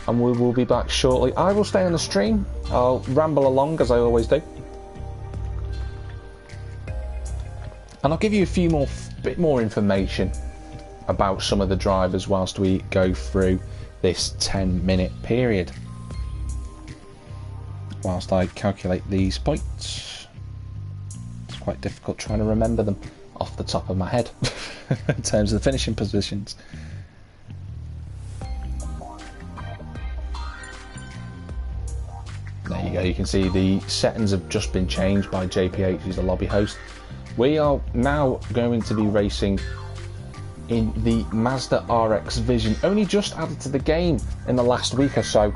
and we will be back shortly. I will stay on the stream. I'll ramble along as I always do, and I'll give you a bit more information about some of the drivers whilst we go through this 10-minute period, whilst I calculate these points. It's quite difficult trying to remember them off the top of my head in terms of the finishing positions. There you go, you can see the settings have just been changed by JPH, who's the lobby host. We are now going to be racing in the Mazda RX Vision, only just added to the game in the last week or so.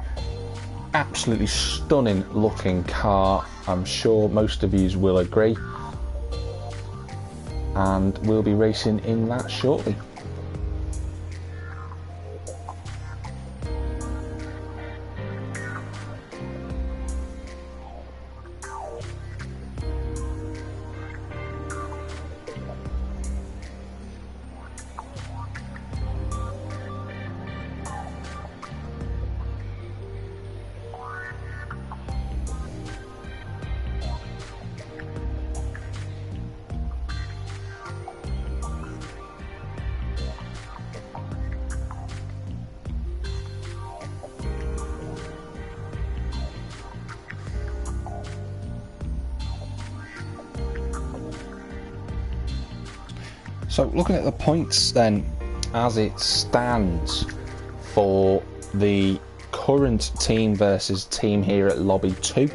Absolutely stunning looking car, I'm sure most of you will agree, and we'll be racing in that shortly. So looking at the points then, as it stands for the current team versus team here at Lobby 2,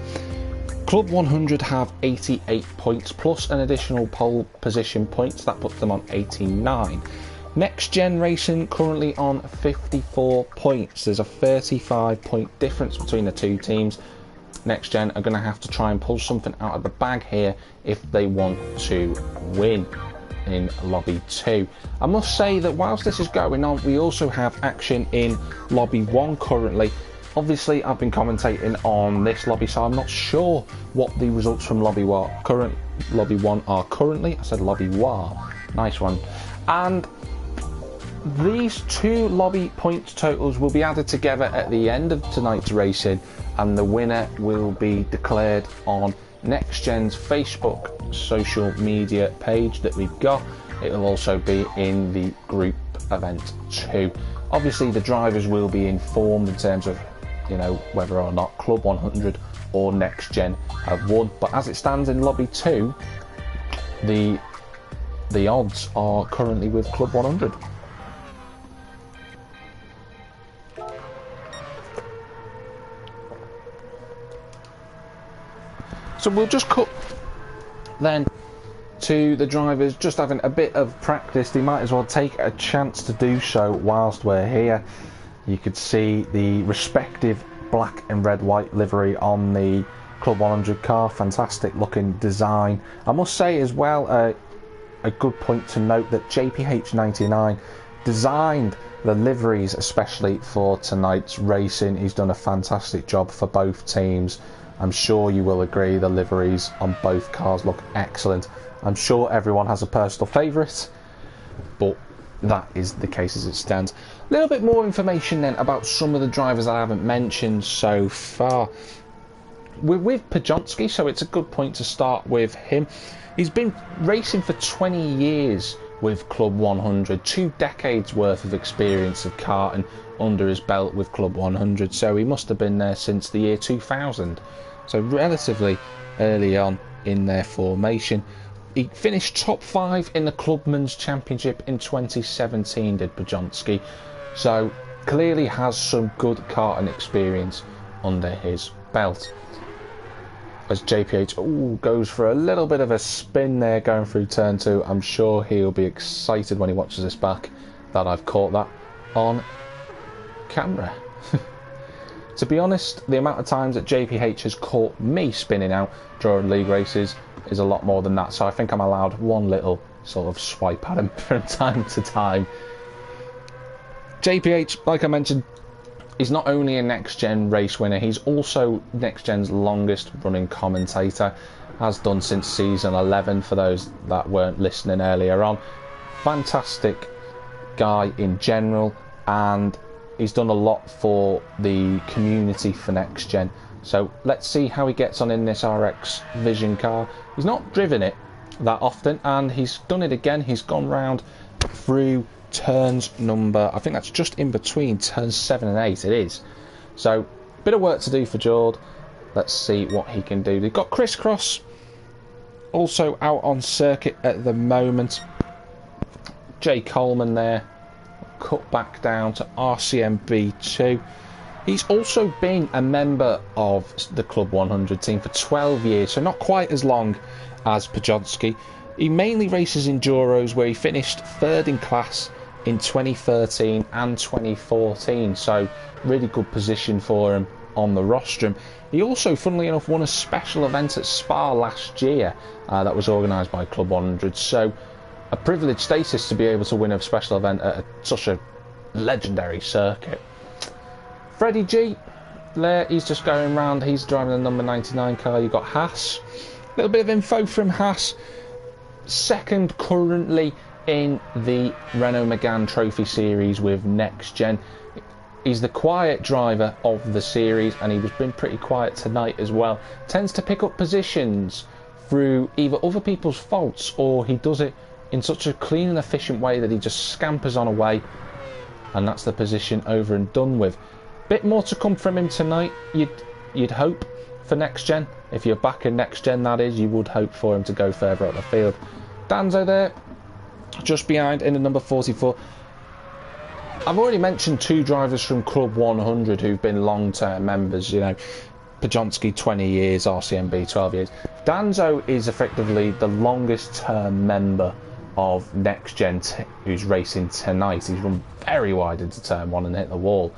Club 100 have 88 points plus an additional pole position points. That puts them on 89. NXTGEN Racing currently on 54 points. There's a 35 point difference between the two teams. NXTGEN are going to have to try and pull something out of the bag here if they want to win in Lobby 2. I must say that whilst this is going on, we also have action in Lobby 1 currently. Obviously, I've been commentating on this lobby, so I'm not sure what the results from Lobby 1 are currently. I said Lobby 1. Nice one. And these two lobby points totals will be added together at the end of tonight's racing, and the winner will be declared on NXTGEN's Facebook social media page that we've got. It will also be in the group event too. Obviously, the drivers will be informed in terms of, you know, whether or not Club 100 or NXTGEN have won. But as it stands in Lobby 2, the odds are currently with Club 100. So we'll just cut then to the drivers just having a bit of practice. They might as well take a chance to do so whilst we're here. You could see the respective black and red white livery on the Club 100 car. Fantastic looking design. I must say as well, a good point to note that JPH99 designed the liveries especially for tonight's racing. He's done a fantastic job for both teams. I'm sure you will agree the liveries on both cars look excellent. I'm sure everyone has a personal favourite, but that is the case as it stands. A little bit more information then about some of the drivers I haven't mentioned so far. We're with Pajonski, so it's a good point to start with him. He's been racing for 20 years with Club 100, 2 decades worth of experience of karting under his belt with Club 100, so he must have been there since the year 2000, so relatively early on in their formation. He finished top 5 in the Clubman's Championship in 2017, did Pajonski, so clearly has some good karting experience under his belt. As JPH goes for a little bit of a spin there going through turn 2, I'm sure he'll be excited when he watches this back that I've caught that on camera. To be honest, the amount of times that JPH has caught me spinning out during league races is a lot more than that, so I think I'm allowed one little sort of swipe at him from time to time. JPH, like I mentioned, is not only a NXTGEN race winner, he's also NXTGEN's longest running commentator, has done since season 11 for those that weren't listening earlier on. Fantastic guy in general, and he's done a lot for the community for NXTGEN. So let's see how he gets on in this RX Vision car. He's not driven it that often, and he's done it again. He's gone round through turns number, I think that's just in between turns 7 and 8 it is. So bit of work to do for Jord. Let's see what he can do. They've got Crisscross also out on circuit at the moment. Jay Coleman there, cut back down to RCMB2. He's also been a member of the Club 100 team for 12 years, so not quite as long as Pajonski. He mainly races Enduros, where he finished 3rd in class in 2013 and 2014, so really good position for him on the rostrum. He also, funnily enough, won a special event at Spa last year that was organised by Club 100, so a privileged status to be able to win a special event at such a legendary circuit. Freddie G, there, he's just going round, he's driving the number 99 car. You've got Haas, a little bit of info from Haas. 2nd currently in the Renault Megane Trophy Series with NXTGEN. He's the quiet driver of the series, and he's been pretty quiet tonight as well. Tends to pick up positions through either other people's faults, or he does it in such a clean and efficient way that he just scampers on away, and that's the position over and done with. Bit more to come from him tonight, you'd hope, for NXTGEN. If you're back in NXTGEN, that is, you would hope for him to go further up the field. Danzo there, Just behind in the number 44. I've already mentioned two drivers from Club 100 who've been long-term members, you know. Pajonski 20 years, RCMB 12 years. Danzo is effectively the longest term member of NXTGEN who's racing tonight. He's run very wide into turn 1 and hit the wall.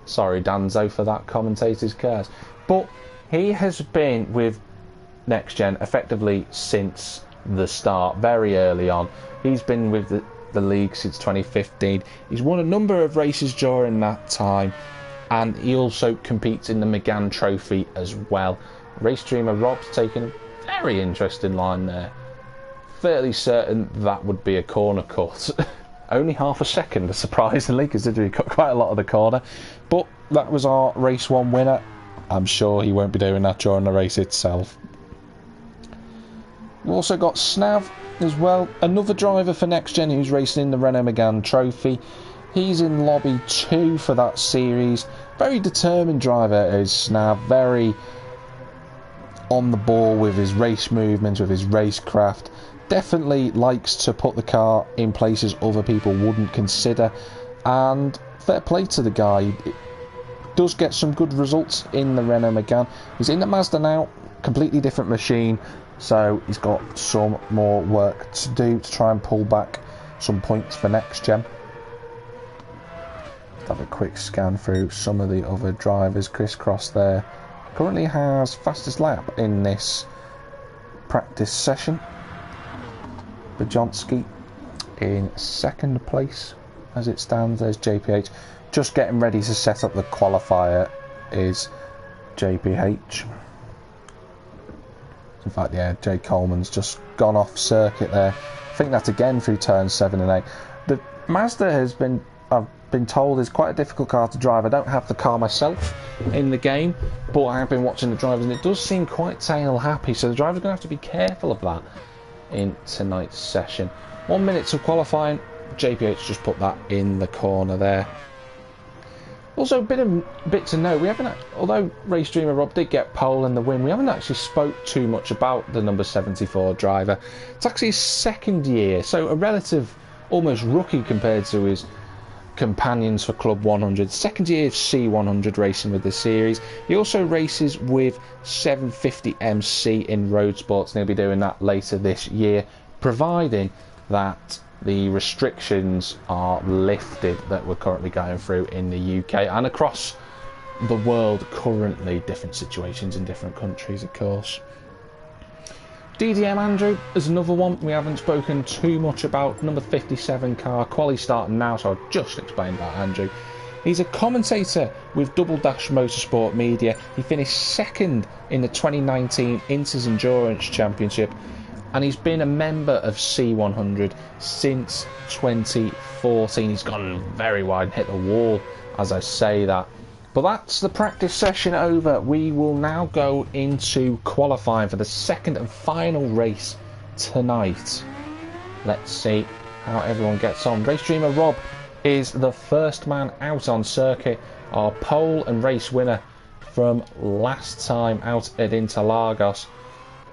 Sorry Danzo for that commentator's curse. But he has been with NXTGEN effectively since the start, very early on. He's been with the league since 2015. He's won a number of races during that time, and he also competes in the McGann Trophy as well. Race streamer Rob's taken a very interesting line there. Fairly certain that would be a corner cut. Only half a second, surprisingly, considering he cut quite a lot of the corner. But that was our race 1 winner. I'm sure he won't be doing that during the race itself. We've also got Snav as well, another driver for NXTGEN who's racing in the Renault Megane Trophy. He's in lobby 2 for that series. Very determined driver is Snav, very on the ball with his race movements, with his racecraft. Definitely likes to put the car in places other people wouldn't consider, and fair play to the guy. He does get some good results in the Renault Megane. He's in the Mazda now, completely different machine, so he's got some more work to do to try and pull back some points for NXTGEN. Let's have a quick scan through some of the other drivers. Chris Cross there currently has fastest lap in this practice session. Bajonski in 2nd place as it stands. There's JPH just getting ready to set up the qualifier is JPH. In fact, yeah, Jay Coleman's just gone off circuit there. I think that's again through turns 7 and 8. The Mazda has been, I've been told, is quite a difficult car to drive. I don't have the car myself in the game, but I have been watching the drivers and it does seem quite tail happy, so the driver's going to have to be careful of that in tonight's session. 1 minute to qualifying. JPH just put that in the corner there. Also, a bit to know, we haven't, although race streamer Rob did get pole and the win, we haven't actually spoke too much about the number 74 driver. It's actually his 2nd year, so a relative, almost rookie compared to his companions for Club 100. 2nd year of C100 racing with this series. He also races with 750MC in road sports, and he'll be doing that later this year, providing that the restrictions are lifted that we're currently going through in the UK and across the world currently. Different situations in different countries, of course. DDM Andrew is another one we haven't spoken too much about. Number 57 car, quali starting now, so I'll just explain about Andrew. He's a commentator with Double Dash Motorsport Media. He finished 2nd in the 2019 Inters Endurance Championship, and he's been a member of C100 since 2014. He's gone very wide and hit the wall as I say that. But that's the practice session over. We will now go into qualifying for the 2nd and final race tonight. Let's see how everyone gets on. Race streamer Rob is the first man out on circuit, our pole and race winner from last time out at Interlagos.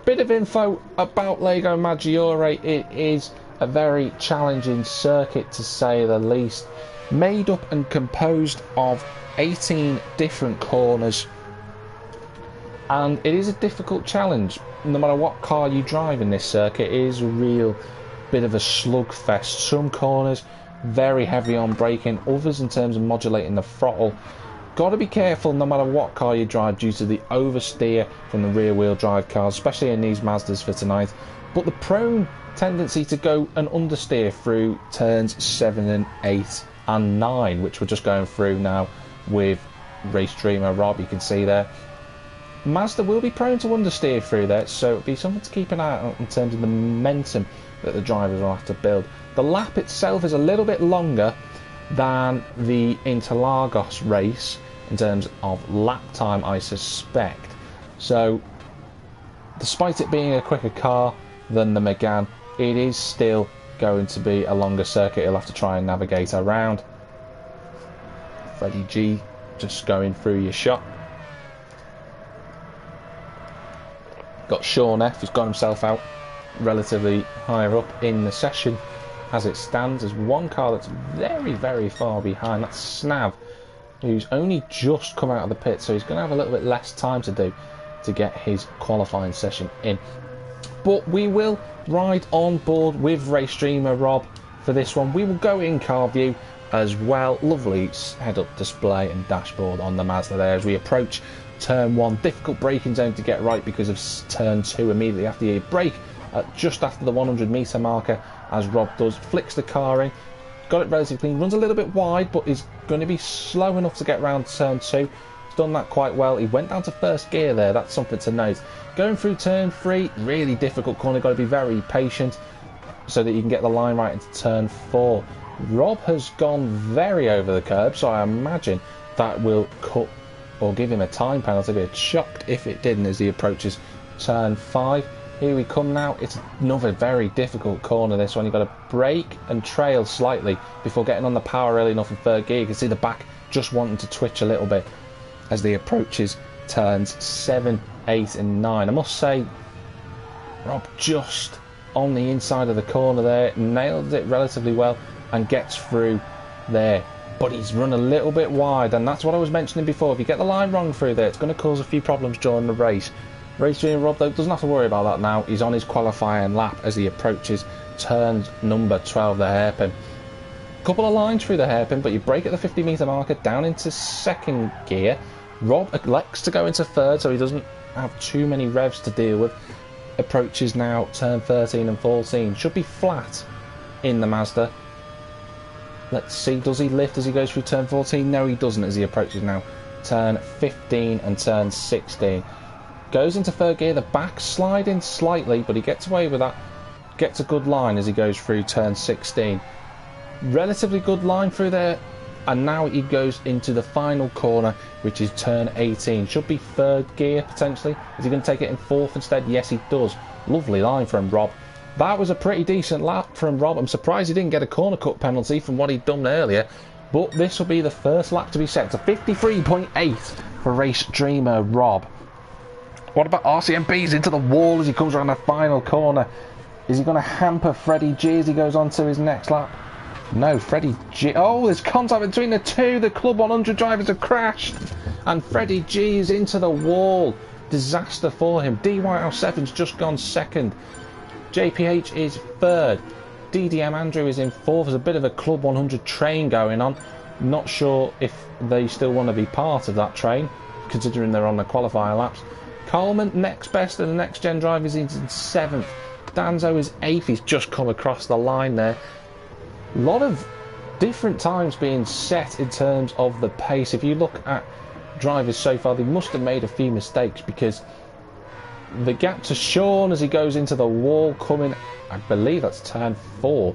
Bit of info about Lego Maggiore. It is a very challenging circuit to say the least, made up and composed of 18 different corners, and it is a difficult challenge. No matter what car you drive in this circuit, it is a real bit of a slugfest. Some corners very heavy on braking, others in terms of modulating the throttle. Got to be careful no matter what car you drive due to the oversteer from the rear wheel drive cars, especially in these Mazdas for tonight, but the prone tendency to go and understeer through turns 7 and 8 and 9, which we're just going through now with race streamer Rob. You can see there Mazda will be prone to understeer through there, so it'll be something to keep an eye on in terms of the momentum that the drivers will have to build. The lap itself is a little bit longer than the Interlagos race in terms of lap time, I suspect. So despite it being a quicker car than the Megane, it is still going to be a longer circuit he'll have to try and navigate around. Freddie G just going through your shot. Got Sean F, who's got himself out relatively higher up in the session. as it stands. There's one car that's very, very far behind. That's Snav, who's only just come out of the pit, so he's going to have a little bit less time to do to get his qualifying session in. But we will ride on board with race streamer Rob for this one. We will go in car view as well. Lovely head-up display and dashboard on the Mazda there as we approach turn 1. Difficult braking zone to get right because of turn 2 immediately after you brake just after the 100 metre marker, as Rob does. Flicks the car in, got it relatively clean, runs a little bit wide but is going to be slow enough to get round turn 2. He's done that quite well. He went down to first gear there, that's something to note. Going through turn 3, really difficult corner, got to be very patient so that you can get the line right into turn 4. Rob has gone very over the curb, so I imagine that will cut or give him a time penalty. I'd be shocked if it didn't as he approaches turn 5. Here we come now. It's another very difficult corner, this one. You've got to brake and trail slightly before getting on the power early enough in third gear. You can see the back just wanting to twitch a little bit as he approaches turns 7, 8 and 9. I must say, Rob just on the inside of the corner there, nailed it relatively well and gets through there. But he's run a little bit wide, and that's what I was mentioning before. If you get the line wrong through there, it's going to cause a few problems during the race. Race Junior Rob, though, doesn't have to worry about that now. He's on his qualifying lap as he approaches turn number 12, the hairpin. Couple of lines through the hairpin, but you brake at the 50 metre marker, down into second gear. Rob elects to go into third, so he doesn't have too many revs to deal with. Approaches now turn 13 and 14. Should be flat in the Mazda. Let's see, does he lift as he goes through turn 14? No, he doesn't as he approaches now turn 15 and turn 16. Goes into third gear, the back sliding slightly, but he gets away with that. Gets a good line as he goes through turn 16. Relatively good line through there, and now he goes into the final corner, which is turn 18. Should be third gear potentially. Is he going to take it in fourth instead? Yes, he does. Lovely line from Rob. That was a pretty decent lap from Rob. I'm surprised he didn't get a corner cut penalty from what he'd done earlier, but this will be the first lap to be set to 53.8 for race dreamer Rob. What about RCMB's into the wall as he comes around the final corner? Is he going to hamper Freddie G as he goes on to his next lap? No, Freddie G. Oh, there's contact between the two. The Club 100 drivers have crashed, and Freddie G is into the wall. Disaster for him. D Whitehouse 7's just gone second. JPH is third. DDM Andrew is in fourth. There's a bit of a Club 100 train going on. Not sure if they still want to be part of that train, considering they're on the qualifying laps. Coleman, next best, and the next gen drivers is in seventh. Danzo is eighth. He's just come across the line there. A lot of different times being set in terms of the pace. If you look at drivers so far, they must have made a few mistakes, because the gap to Sean as he goes into the wall coming, I believe that's turn 4.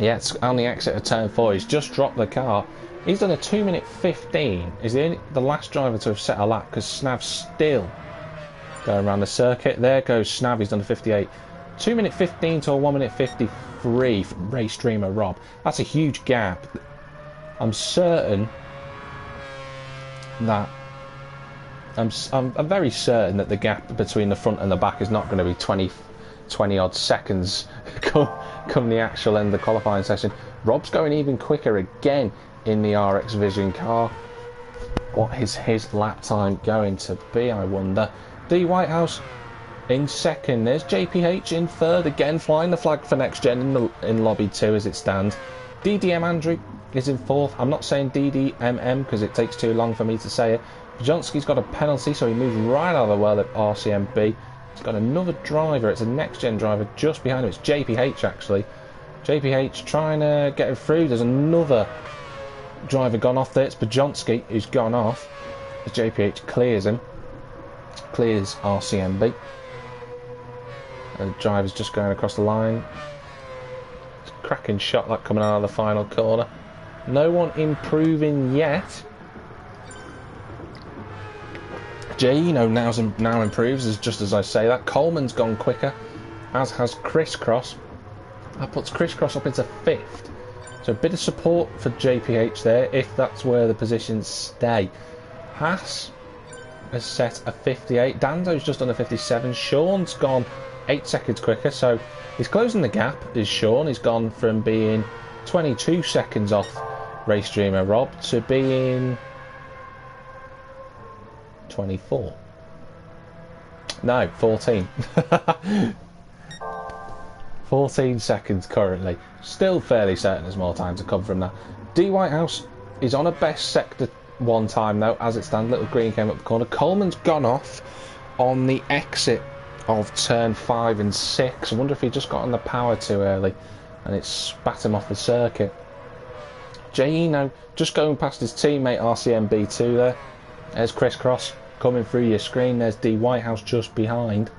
Yeah, it's on the exit of turn 4. He's just dropped the car. He's done a 2 minute 15. He's the last driver to have set a lap, because Snav's still going around the circuit. There goes Snav. He's done a 58. 2 minute 15 to a 1 minute 53 from race streamer Rob. That's a huge gap. I'm certain that I'm very certain that the gap between the front and the back is not going to be 20 odd seconds come the actual end of the qualifying session. Rob's going even quicker again in the RX Vision car. What is his lap time going to be, I wonder? D Whitehouse in second. There's JPH in third, again flying the flag for next gen in lobby 2 as it stands. DDM Andrew is in fourth. I'm not saying DDMM because it takes too long for me to say it. Bjonski's got a penalty, so he moves right out of the way at RCMB. He's got another driver. It's a next-gen driver just behind him. It's JPH, actually. JPH trying to get him through. There's another driver gone off there. It's Bjonski who's gone off. As JPH clears him. Clears RCMB. The driver's just going across the line. It's a cracking shot that coming out of the final corner. No one improving yet. Gino now improves, just as I say that. Coleman's gone quicker, as has Crisscross. That puts Crisscross up into 5th. So a bit of support for JPH there, if that's where the positions stay. Haas has set a 58. Dando's just on a 57. Sean's gone 8 seconds quicker, so he's closing the gap, is Sean. He's gone from being 22 seconds off race streamer Rob to being 24. No, 14. 14 seconds currently. Still fairly certain there's more time to come from that. D Whitehouse is on a best sector 1 time though, as it stands. Little green came up the corner. Coleman's gone off on the exit of turn 5 and 6. I wonder if he just got on the power too early and it spat him off the circuit. J-Eno just going past his teammate RCMB2 there. There's Crisscross coming through your screen. There's D Whitehouse just behind.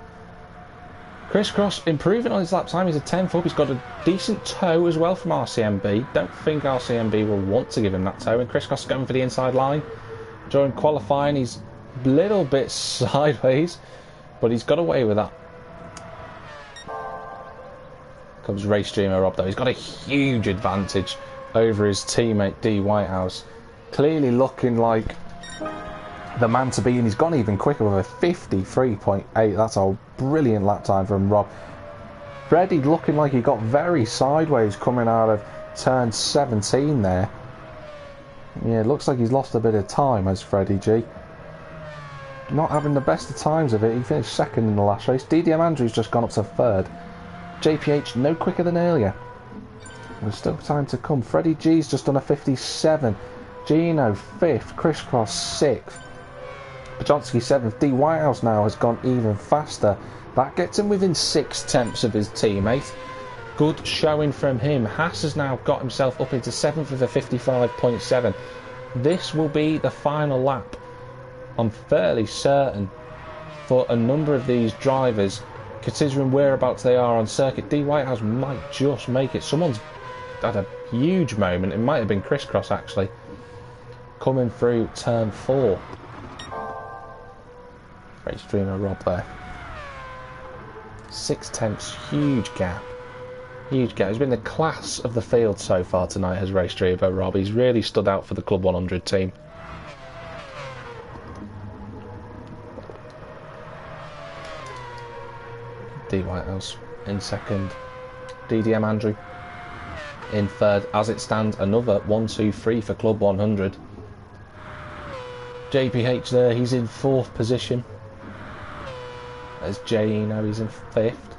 Crisscross improving on his lap time. He's a 10th up. He's got a decent tow as well from RCMB. Don't think RCMB will want to give him that tow. And Crisscross is going for the inside line. During qualifying, he's a little bit sideways, but he's got away with that. Comes race streamer Rob though. He's got a huge advantage over his teammate D Whitehouse. Clearly looking like the man to beat, and he's gone even quicker with a 53.8. That's a brilliant lap time from Rob. Freddie looking like he got very sideways coming out of turn 17 there. Yeah, it looks like he's lost a bit of time as Freddie G. Not having the best of times of it. He finished second in the last race. DDM Andrews just gone up to third. JPH no quicker than earlier. There's still time to come. Freddie G's just done a 57. Gino 5th. Crisscross 6th. Pajonski 7th. D Whitehouse now has gone even faster. That gets him within 6/10 of his teammate. Good showing from him. Haas has now got himself up into 7th with a 55.7. This will be the final lap, I'm fairly certain, for a number of these drivers, considering whereabouts they are on circuit. D Whitehouse might just make it. Someone's had a huge moment. It might have been Crisscross actually, coming through turn 4. Race streamer Rob there. 6/10, huge gap. Huge gap. He's been the class of the field so far tonight as race streamer Rob. He's really stood out for the Club 100 team. D Whitehouse in second. DDM Andrew in third. As it stands, another 1, 2, 3 for Club 100. JPH there, he's in 4th position. There's J-Eno, he's in 5th.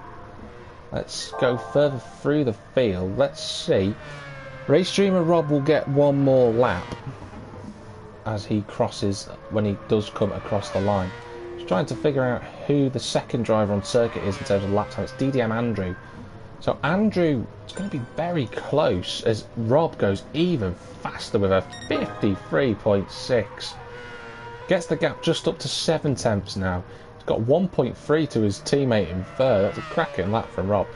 Let's go further through the field. Let's see. Race streamer Rob will get one more lap as he crosses, when he does come across the line. Just trying to figure out who the second driver on circuit is in terms of lap time. It's DDM Andrew. So Andrew is going to be very close as Rob goes even faster with a 53.6. Gets the gap just up to 7/10 now. He's got 1.3 to his teammate in third. That's a cracking lap from Rob.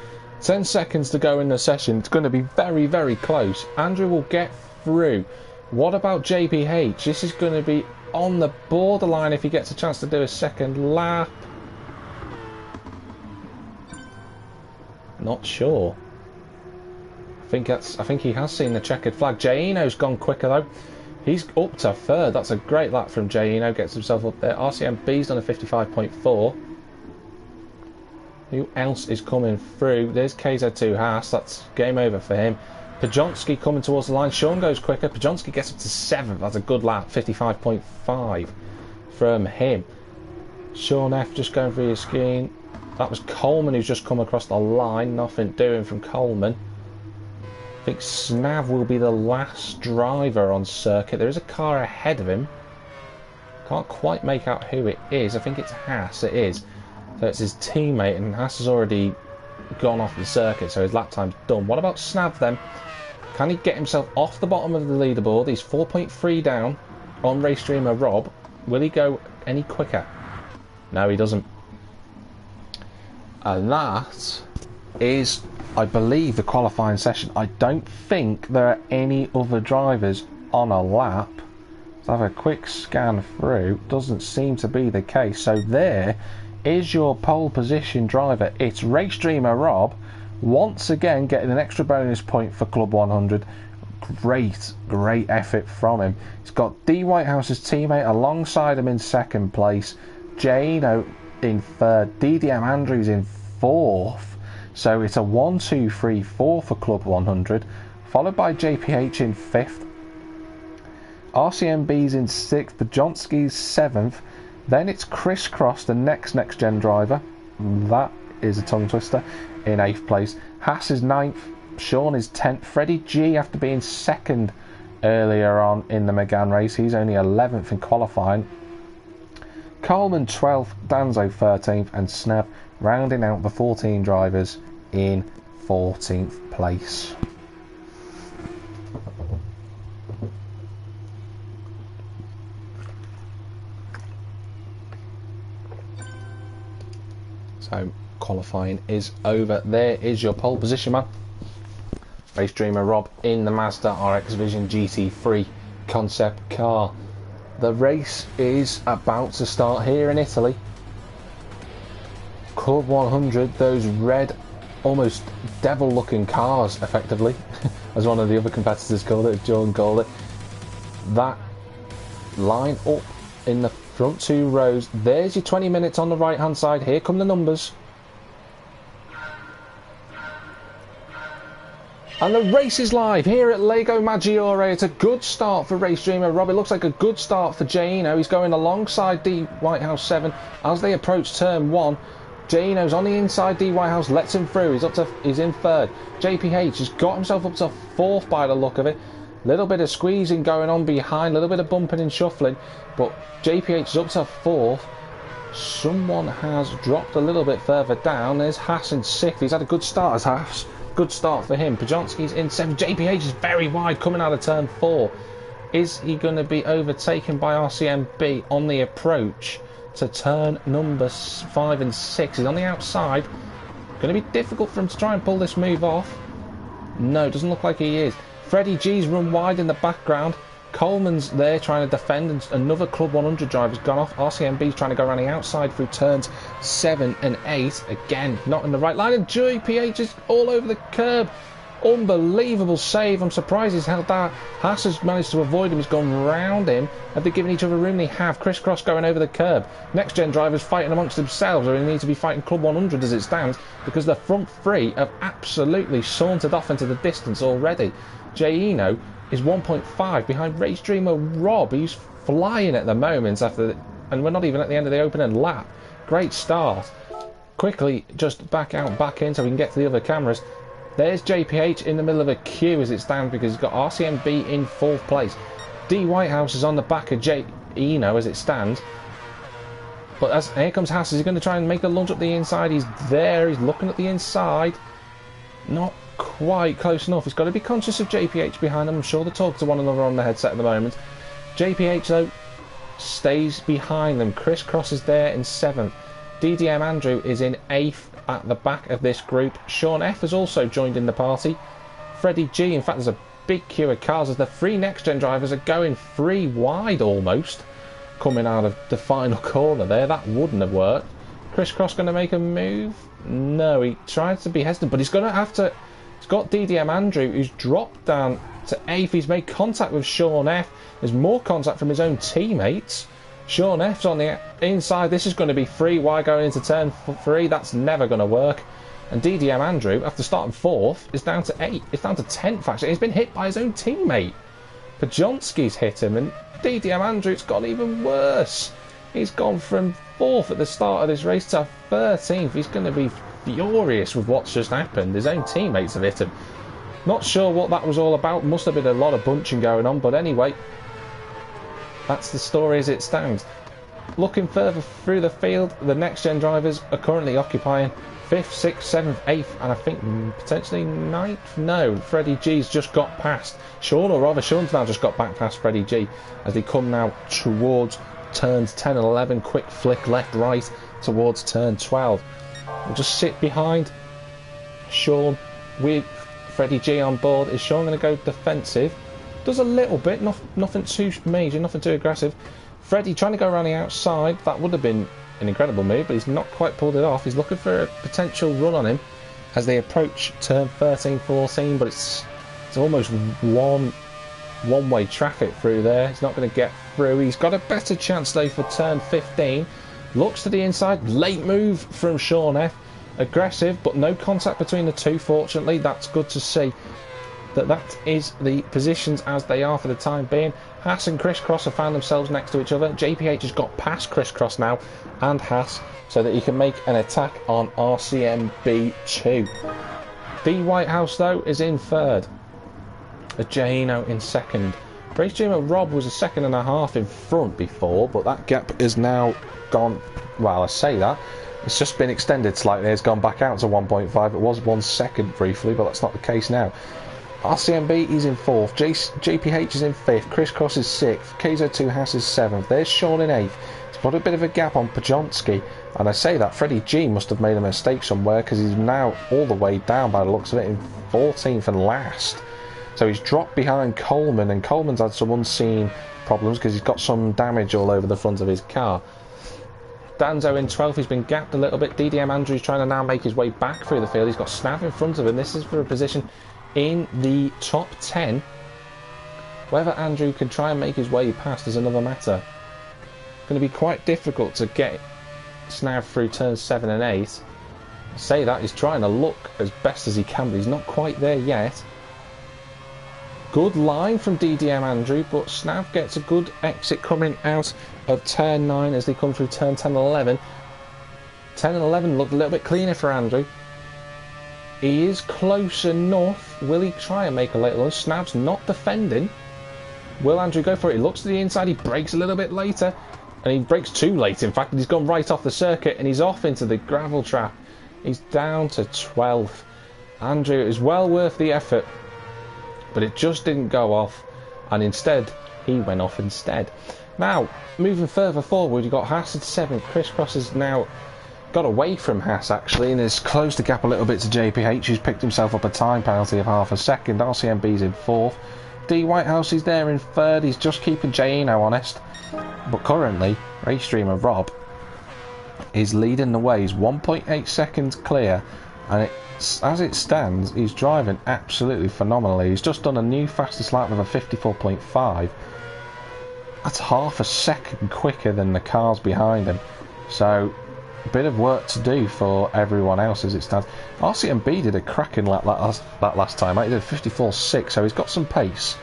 10 seconds to go in the session. It's going to be very, very close. Andrew will get through. What about JPH? This is going to be on the borderline if he gets a chance to do a second lap. Not sure. I think he has seen the checkered flag. J-Eno's gone quicker though. He's up to third. That's a great lap from J-Eno. Gets himself up there. RCMB's done a 55.4. Who else is coming through? There's KZ2 Haas. That's game over for him. Pajonski coming towards the line. Sean goes quicker. Pajonski gets up to 7th. That's a good lap. 55.5 from him. Sean F just going through his screen. That was Coleman who's just come across the line. Nothing doing from Coleman. I think Snav will be the last driver on circuit. There is a car ahead of him. Can't quite make out who it is. I think it's Haas. It is. So it's his teammate, and Haas has already gone off the circuit, so his lap time's done. What about Snav then? Can he get himself off the bottom of the leaderboard? He's 4.3 down on race streamer Rob. Will he go any quicker? No, he doesn't. And that is, I believe, the qualifying session. I don't think there are any other drivers on a lap. Let's have a quick scan through. Doesn't seem to be the case. So there is your pole position driver. It's race streamer Rob, once again getting an extra bonus point for Club 100. Great effort from him. He's got D Whitehouse's teammate alongside him in second place. J-Eno in third. DDM Andrews in 4th. So it's a 1, 2, 3, 4 for Club 100, followed by JPH in 5th. RCMB's in 6th, Bajonski's 7th. Then it's Crisscross, the NXTGEN driver. That is a tongue twister, in 8th place. Haas is 9th, Sean is 10th. Freddie G, after being 2nd earlier on in the Megane race, he's only 11th in qualifying. Coleman 12th, Danzo 13th, and Sneb rounding out the 14 drivers in 14th place. So qualifying is over. There is your pole position man. Race Dreamer Rob in the Mazda RX Vision GT3 concept car. The race is about to start here in Italy. Club 100, those red, almost devil-looking cars, effectively, as one of the other competitors called it, Jordan called it. That line up in the front 2 rows. There's your 20 minutes on the right-hand side. Here come the numbers. And the race is live here at Lego Maggiore. It's a good start for Race Dreamer Rob. It looks like a good start for Jaino. He's going alongside D Whitehouse 7 as they approach turn 1. Jaino's on the inside. D Whitehouse lets him through. He's in 3rd. JPH has got himself up to 4th by the look of it. Little bit of squeezing going on behind, little bit of bumping and shuffling, but JPH is up to 4th. Someone has dropped a little bit further down. There's Haas in 6th. He's had a good start as Haas. Good start for him. Pajonski's in 7th. JPH is very wide coming out of turn 4. Is he going to be overtaken by RCMB on the approach to turn number 5 and 6? He's on the outside. Going to be difficult for him to try and pull this move off. No, doesn't look like he is. Freddie G's run wide in the background. Coleman's there trying to defend, and another Club 100 driver's gone off. RCMB's trying to go around the outside through turns 7 and 8. Again, not in the right line, and JPH is all over the curb. Unbelievable save. I'm surprised he's held that. Haas has managed to avoid him. He's gone round him. Have they given each other room? They have. Crisscross going over the curb. Next gen drivers fighting amongst themselves, or they need to be fighting Club 100 as it stands, because the front 3 have absolutely sauntered off into the distance already. Jaino is 1.5 behind Race Dreamer Rob. He's flying at the moment and we're not even at the end of the opening lap. Great start. Quickly just back in so we can get to the other cameras. There's JPH in the middle of a queue as it stands, because he's got RCMB in 4th place. D Whitehouse is on the back of Jaino as it stands. But here comes Haas. Is he going to try and make a lunge up the inside? He's there. He's looking at the inside. Not quite close enough. He's got to be conscious of JPH behind him. I'm sure they're talking to one another on the headset at the moment. JPH though stays behind them. Crisscross is there in 7th. DDM Andrew is in 8th at the back of this group. Sean F has also joined in the party. Freddie G, in fact there's a big queue of cars as the 3 next gen drivers are going 3 wide almost coming out of the final corner there. That wouldn't have worked. Crisscross going to make a move? No, he tried to be hesitant, but he's going to have to. He's got DDM Andrew, who's dropped down to 8th. He's made contact with Sean F. There's more contact from his own teammates. Sean F's on the inside. This is going to be 3 wide going into turn 3. That's never going to work. And DDM Andrew, after starting 4th, is down to 8th. It's down to 10th, actually. He's been hit by his own teammate. Pajonski's hit him, and DDM Andrew, it's gone even worse. He's gone from 4th at the start of this race to 13th. He's going to be furious with what's just happened. His own teammates have hit him. Not sure what that was all about. Must have been a lot of bunching going on, but anyway, that's the story as it stands. Looking further through the field, the next gen drivers are currently occupying 5th, 6th, 7th, 8th, and I think potentially 9th. No, Freddie G's just got past Sean, or rather Sean's now just got back past Freddie G as they come now towards turns 10 and 11. Quick flick left, right towards turn 12. We'll just sit behind Sean with Freddie G on board. Is Sean going to go defensive? Does a little bit, nothing too major, nothing too aggressive. Freddie trying to go around the outside. That would have been an incredible move, but he's not quite pulled it off. He's looking for a potential run on him as they approach turn 13, 14, but it's almost one-way traffic through there. He's not going to get through. He's got a better chance though for turn 15. Looks to the inside. Late move from Sean F. aggressive, but no contact between the two, fortunately. That's good to see. That is the positions as they are for the time being. Haas and Crisscross have found themselves next to each other. JPH has got past Crisscross now and Haas, so that he can make an attack on RCMB2. The Whitehouse, though, is in third. Geno in second. Race Dreamer Rob was a second and a half in front before, but that gap is now gone. Well, I say that. It's just been extended slightly. It's gone back out to 1.5. It was 1 second briefly, but that's not the case now. RCMB is in fourth, JPH is in fifth, Crisscross is sixth, Kzo2 Haas is seventh. There's Sean in eighth. He's got a bit of a gap on Pajonski, and I say that Freddie G must have made a mistake somewhere, because he's now all the way down by the looks of it in 14th and last. So he's dropped behind Coleman, and Coleman's had some unseen problems because he's got some damage all over the front of his car. Danzo in 12th, he's been gapped a little bit. DDM Andrew's trying to now make his way back through the field. He's got Snav in front of him. This is for a position in the top 10. Whether Andrew can try and make his way past is another matter. Going to be quite difficult to get Snav through turns 7 and 8. I say that, he's trying to look as best as he can, but he's not quite there yet. Good line from DDM Andrew, but Snav gets a good exit coming out of turn 9 as they come through turn 10 and 11. 10 and 11 looked a little bit cleaner for Andrew. He is close enough. Will he try and make a late lunge? Snav's not defending. Will Andrew go for it? He looks to the inside. He brakes a little bit later. And he brakes too late, in fact. He's gone right off the circuit and he's off into the gravel trap. He's down to 12th. Andrew is well worth the effort, but it just didn't go off. And instead, he went off instead. Now, moving further forward, you've got Haas at 7th. Crisscross has now got away from Haas actually and has closed the gap a little bit to JPH, who's picked himself up a time penalty of half a second. RCMB's in 4th. D Whitehouse is there in 3rd. He's just keeping Jano honest. But currently, Race Streamer Rob is leading the way. He's 1.8 seconds clear, and as it stands, he's driving absolutely phenomenally. He's just done a new fastest lap of a 54.5. That's half a second quicker than the cars behind him. So a bit of work to do for everyone else as it stands. RCMB did a cracking lap that last time. He did a 54.6, so he's got some pace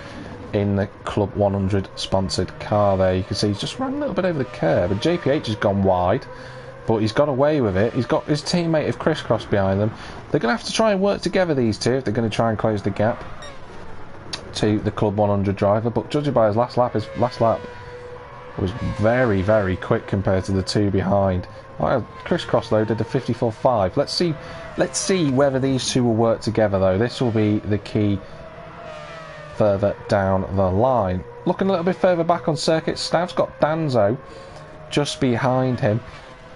in the Club 100 sponsored car there. You can see he's just run a little bit over the curb, and JPH has gone wide, but he's got away with it. He's got his teammate of Crisscross behind them. They're going to have to try and work together, these two, if they're going to try and close the gap to the Club 100 driver. But judging by his last lap was very, very quick compared to the two behind. Crisscross though did a 54.5. Let's see whether these two will work together though. This will be the key further down the line. Looking a little bit further back on circuit, Snav's got Danzo just behind him.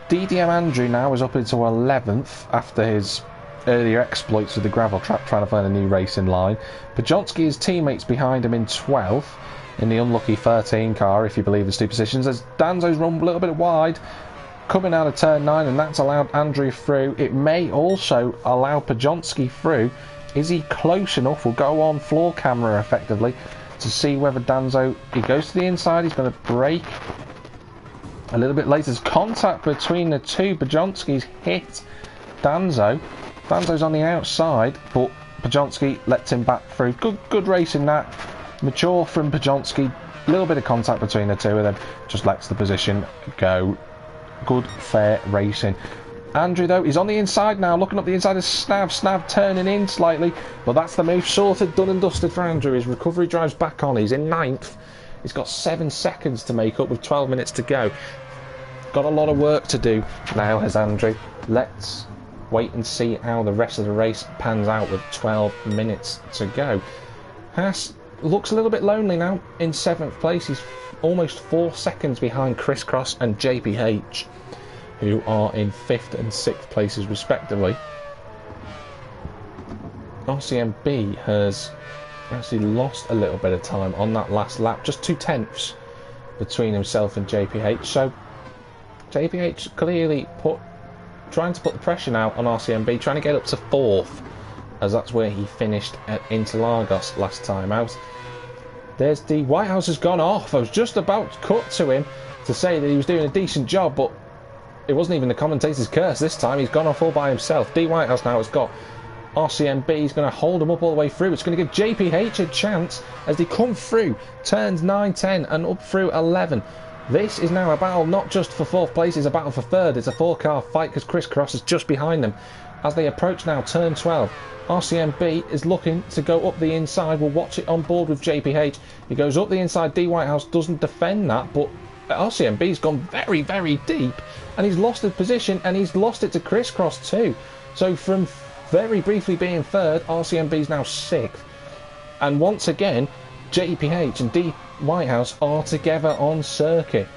DDM Andrew now is up into 11th after his earlier exploits with the gravel trap, trying to find a new racing line. Pajonski, his teammates behind him in 12th in the unlucky 13 car, if you believe the superstitions, as Danzo's run a little bit wide coming out of turn 9, and that's allowed Andrew through. It may also allow Pajonski through. Is he close enough? We'll go on floor camera effectively to see whether Danzo, he goes to the inside, he's going to brake a little bit later. There's contact between the two. Pajonski's hit Danzo. Danzo's on the outside, but Pajonski lets him back through. Good racing that. Mature from Pajonski. A little bit of contact between the two of them. Just lets the position go. Good, fair racing. Andrew, though, he's on the inside now, looking up the inside of Snav. Snav turning in slightly, but that's the move. Sorted, done and dusted for Andrew. His recovery drive's back on. He's in 9th. He's got 7 seconds to make up with 12 minutes to go. Got a lot of work to do now, has Andrew. Let's wait and see how the rest of the race pans out with 12 minutes to go. Haas looks a little bit lonely now in 7th place. He's almost 4 seconds behind Crisscross and JPH, who are in 5th and 6th places respectively. RCMB has actually lost a little bit of time on that last lap, just 2/10 between himself and JPH. So JPH clearly trying to put the pressure now on RCMB, trying to get up to 4th, as that's where he finished at Interlagos last time out. There's the Whitehouse has gone off. I was just about to cut to him to say that he was doing a decent job, but it wasn't even the commentator's curse this time. He's gone off all by himself. D Whitehouse now has got RCMB. He's going to hold him up all the way through. It's going to give JPH a chance as they come through turns 9, 10 and up through 11. This is now a battle not just for 4th place, it's a battle for 3rd. It's a 4-car fight because Chris Cross is just behind them. As they approach now turn 12, RCMB is looking to go up the inside. We'll watch it on board with JPH. He goes up the inside. D Whitehouse doesn't defend that, but RCMB's gone very, very deep and he's lost his position and he's lost it to Chris Cross too. So from very briefly being 3rd, RCMB's now 6th. And once again, JPH and D Whitehouse are together on circuit.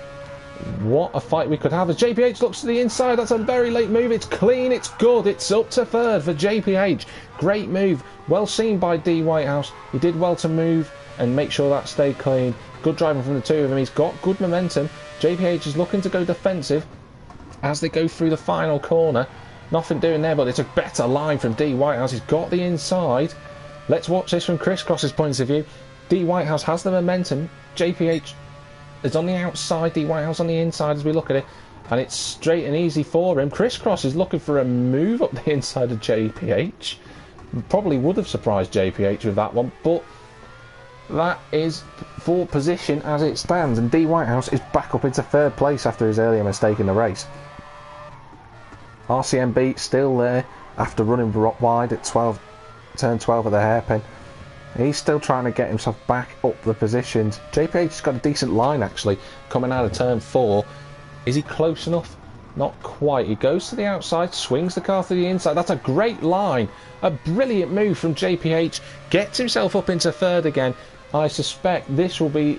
What a fight we could have as JPH looks to the inside. That's a very late move. It's clean, it's good. It's up to 3rd for JPH. Great move. Well seen by D Whitehouse. He did well to move and make sure that stayed clean. Good driving from the two of them. He's got good momentum. JPH is looking to go defensive as they go through the final corner. Nothing doing there, but it's a better line from D Whitehouse. He's got the inside. Let's watch this from Chris Cross's point of view. D Whitehouse has the momentum. JPH is on the outside, D Whitehouse on the inside as we look at it, and it's straight and easy for him. Chris Cross is looking for a move up the inside of JPH. Probably would have surprised JPH with that one, but that is for position as it stands, and D Whitehouse is back up into 3rd place after his earlier mistake in the race. RCMB still there after running wide at turn 12 at the hairpin. He's still trying to get himself back up the positions. JPH has got a decent line actually coming out of turn 4. Is he close enough? Not quite. He goes to the outside, swings the car to the inside. That's a great line. A brilliant move from JPH. Gets himself up into 3rd again. I suspect this will be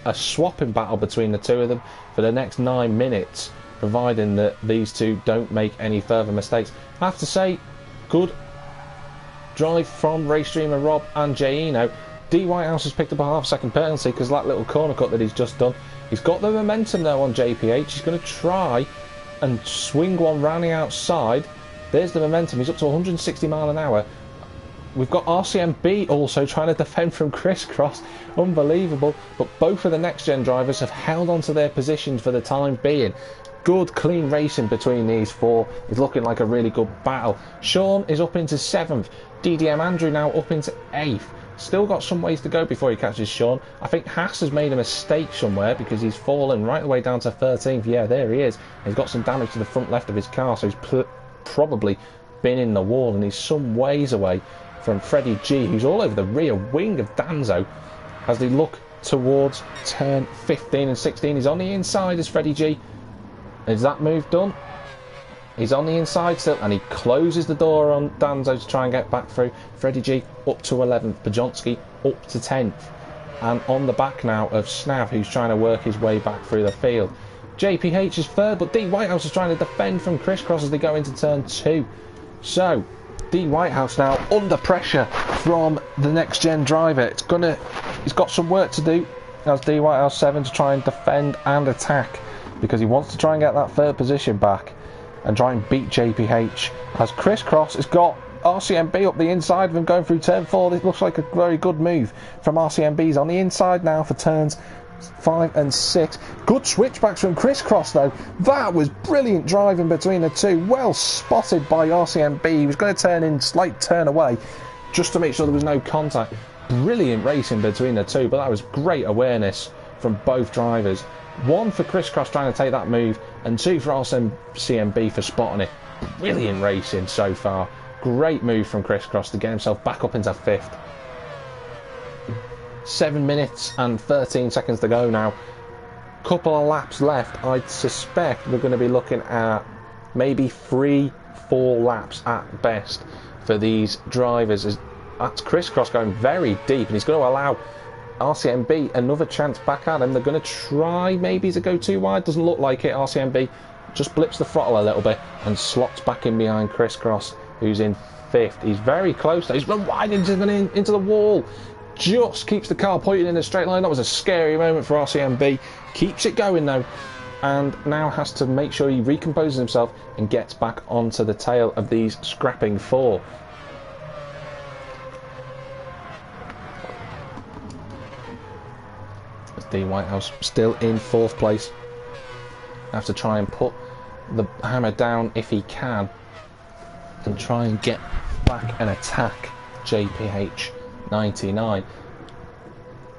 a swapping battle between the two of them for the next 9 minutes, providing that these two don't make any further mistakes. I have to say, good drive from race streamer Rob and J-Eno. D Whitehouse has picked up a half-second penalty because that little corner cut that he's just done. He's got the momentum though on JPH. He's going to try and swing one round the outside. There's the momentum. He's up to 160 mile an hour. We've got RCMB also trying to defend from Chris Cross. Unbelievable. But both of the next-gen drivers have held on to their positions for the time being. Good, clean racing between these four. It's looking like a really good battle. Sean is up into 7th. DDM Andrew now up into 8th. Still got some ways to go before he catches Sean. I think Haas has made a mistake somewhere because he's fallen right the way down to 13th. Yeah, there he is. He's got some damage to the front left of his car, so he's probably been in the wall, and he's some ways away from Freddie G, who's all over the rear wing of Danzo as they look towards turn 15 and 16. He's on the inside as Freddie G. Is that move done? He's on the inside still, and he closes the door on Danzo to try and get back through. Freddie G up to 11th, Pajonski up to 10th, and on the back now of Snav, who's trying to work his way back through the field. JPH is 3rd, but D Whitehouse is trying to defend from Chris Cross as they go into turn 2. So D Whitehouse now under pressure from the next gen driver. He's got some work to do as D Whitehouse 7 to try and defend and attack, because he wants to try and get that 3rd position back and try and beat JPH, as Chris Cross has got RCMB up the inside of him going through turn 4. This looks like a very good move from RCMB. He's on the inside now for turns 5 and 6. Good switchbacks from Chris Cross though. That was brilliant driving between the two. Well spotted by RCMB. He was going to turn in, slight turn away just to make sure there was no contact. Brilliant racing between the two, but that was great awareness from both drivers. 1 for Chris Cross trying to take that move, and 2 for RCMB for spotting it. Brilliant racing so far. Great move from Chris Cross to get himself back up into 5th. 7 minutes and 13 seconds to go now. Couple of laps left. I'd suspect we're going to be looking at maybe 3-4 laps at best for these drivers. That's Chris Cross going very deep, and he's going to allow RCMB another chance back at him. They're going to try maybe to go too wide. Doesn't look like it. RCMB just blips the throttle a little bit and slots back in behind Chris Cross, who's in 5th. He's very close. He's run wide into the wall. Just keeps the car pointing in a straight line. That was a scary moment for RCMB. Keeps it going though, and now has to make sure he recomposes himself and gets back onto the tail of these scrapping 4. D Whitehouse still in 4th place. Have to try and put the hammer down if he can and try and get back and attack JPH 99.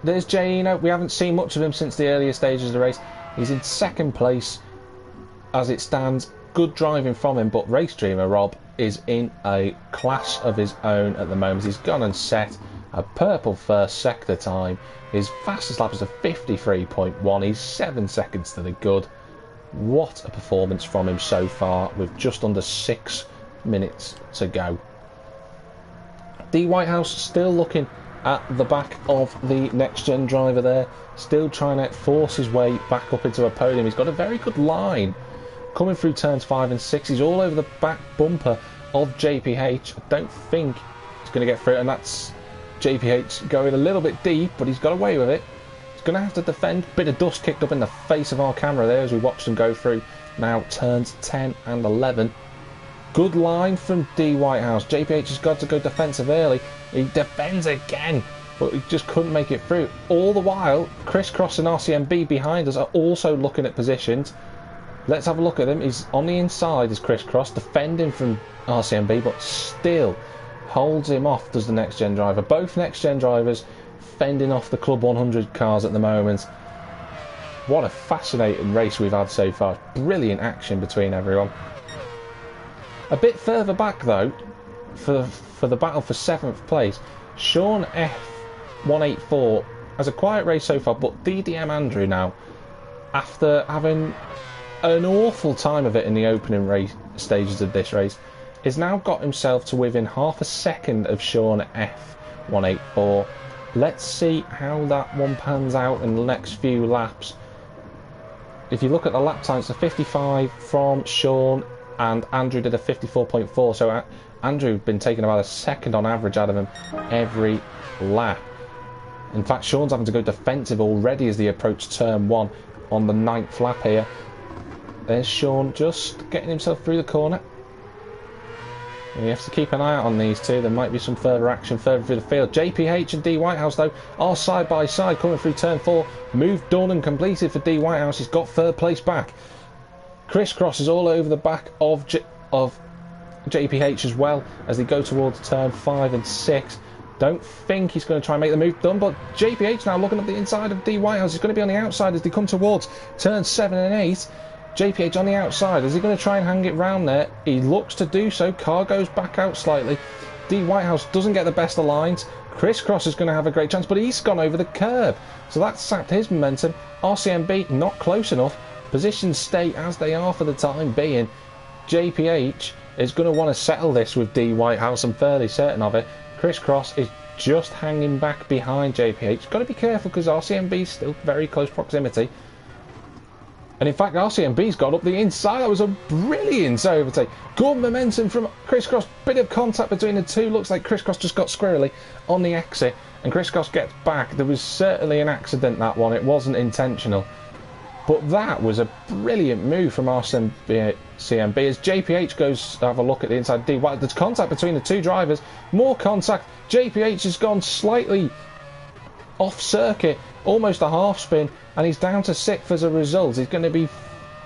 There's Jaino. We haven't seen much of him since the earlier stages of the race. He's in second place as it stands. Good driving from him, but Race Dreamer Rob is in a class of his own at the moment. He's gone and set a purple first sector time. His fastest lap is a 53.1. He's 7 seconds to the good. What a performance from him so far with just under 6 minutes to go. D Whitehouse still looking at the back of the next gen driver there, still trying to force his way back up into a podium. He's got a very good line coming through turns 5 and 6. He's all over the back bumper of JPH. I don't think he's going to get through it, and that's JPH going a little bit deep, but he's got away with it. He's going to have to defend. Bit of dust kicked up in the face of our camera there as we watched him go through now turns 10 and 11. Good line from D Whitehouse. JPH has got to go defensive early. He defends again, but he just couldn't make it through. All the while, Crisscross and RCMB behind us are also looking at positions. Let's have a look at him. He's on the inside as Crisscross, defending from RCMB, but still holds him off, does the next gen driver. Both next gen drivers fending off the Club 100 cars at the moment. What a fascinating race we've had so far. Brilliant action between everyone. A bit further back though, for the battle for 7th place, Sean F184 has a quiet race so far, but DDM Andrew now, after having an awful time of it in the opening race stages of this race, has now got himself to within half a second of Sean F184. Let's see how that one pans out in the next few laps. If you look at the lap times, it's a 55 from Sean, and Andrew did a 54.4, so Andrew had been taking about a second on average out of him every lap. In fact, Sean's having to go defensive already as they approach turn 1 on the 9th lap here. There's Sean just getting himself through the corner. And you have to keep an eye out on these two. There might be some further action further through the field. JPH and D Whitehouse though are side by side coming through turn 4. Move done and completed for D Whitehouse. He's got 3rd place back. Crisscross is all over the back of JPH as well as they go towards turn 5 and 6. Don't think he's going to try and make the move done, but JPH now looking at the inside of D Whitehouse. He's going to be on the outside as they come towards turn 7 and 8. JPH on the outside. Is he going to try and hang it round there? He looks to do so. Car goes back out slightly. D Whitehouse doesn't get the best of lines. Crisscross is going to have a great chance, but he's gone over the curb, so that's sapped his momentum. RCMB not close enough. Positions stay as they are for the time being. JPH is going to want to settle this with D Whitehouse. I'm fairly certain of it. Crisscross is just hanging back behind JPH. Got to be careful because RCMB is still very close proximity. And in fact, RCMB's got up the inside. That was a brilliant overtake. Good momentum from Crisscross. Bit of contact between the two. Looks like Crisscross just got squirrely on the exit. And Crisscross gets back. There was certainly an accident, that one. It wasn't intentional. But that was a brilliant move from RCMB as JPH goes to have a look at the inside D. There's contact between the two drivers. More contact. JPH has gone slightly off circuit, almost a half spin, and he's down to 6th as a result. He's going to be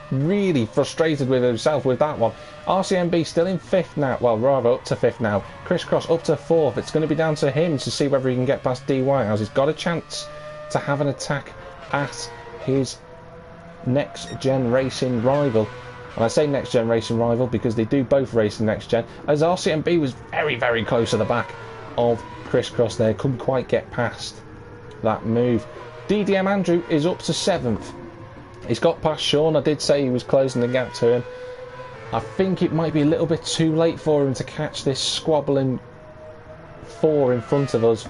really frustrated with himself with that one. RCMB still in 5th now, well rather up to 5th now. Crisscross up to 4th. It's going to be down to him to see whether he can get past D Whitehouse. He's got a chance to have an attack at his next gen racing rival. And I say next gen racing rival because they do both race in next gen, as RCMB was very close to the back of Crisscross there, couldn't quite get past that move. DDM Andrew is up to 7th. He's got past Sean. I did say he was closing the gap to him. I think it might be a little bit too late for him to catch this squabbling 4 in front of us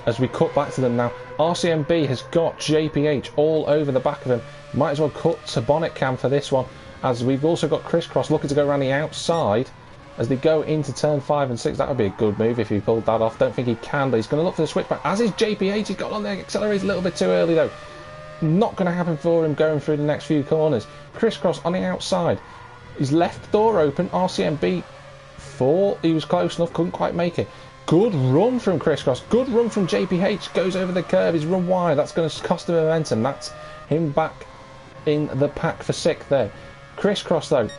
as we cut back to them now. RCMB has got JPH all over the back of him. Might as well cut to bonnet cam for this one, as we've also got Crisscross looking to go around the outside as they go into turn 5 and 6. That would be a good move if he pulled that off. Don't think he can, but he's going to look for the switchback, as is JPH. He's got on the accelerator a little bit too early though. Not going to happen for him going through the next few corners. Crisscross on the outside. His left door open. RCMB 4. He was close enough, couldn't quite make it. Good run from Crisscross. Good run from JPH. Goes over the curve. He's run wide. That's going to cost him momentum. That's him back in the pack for 6th there. Crisscross though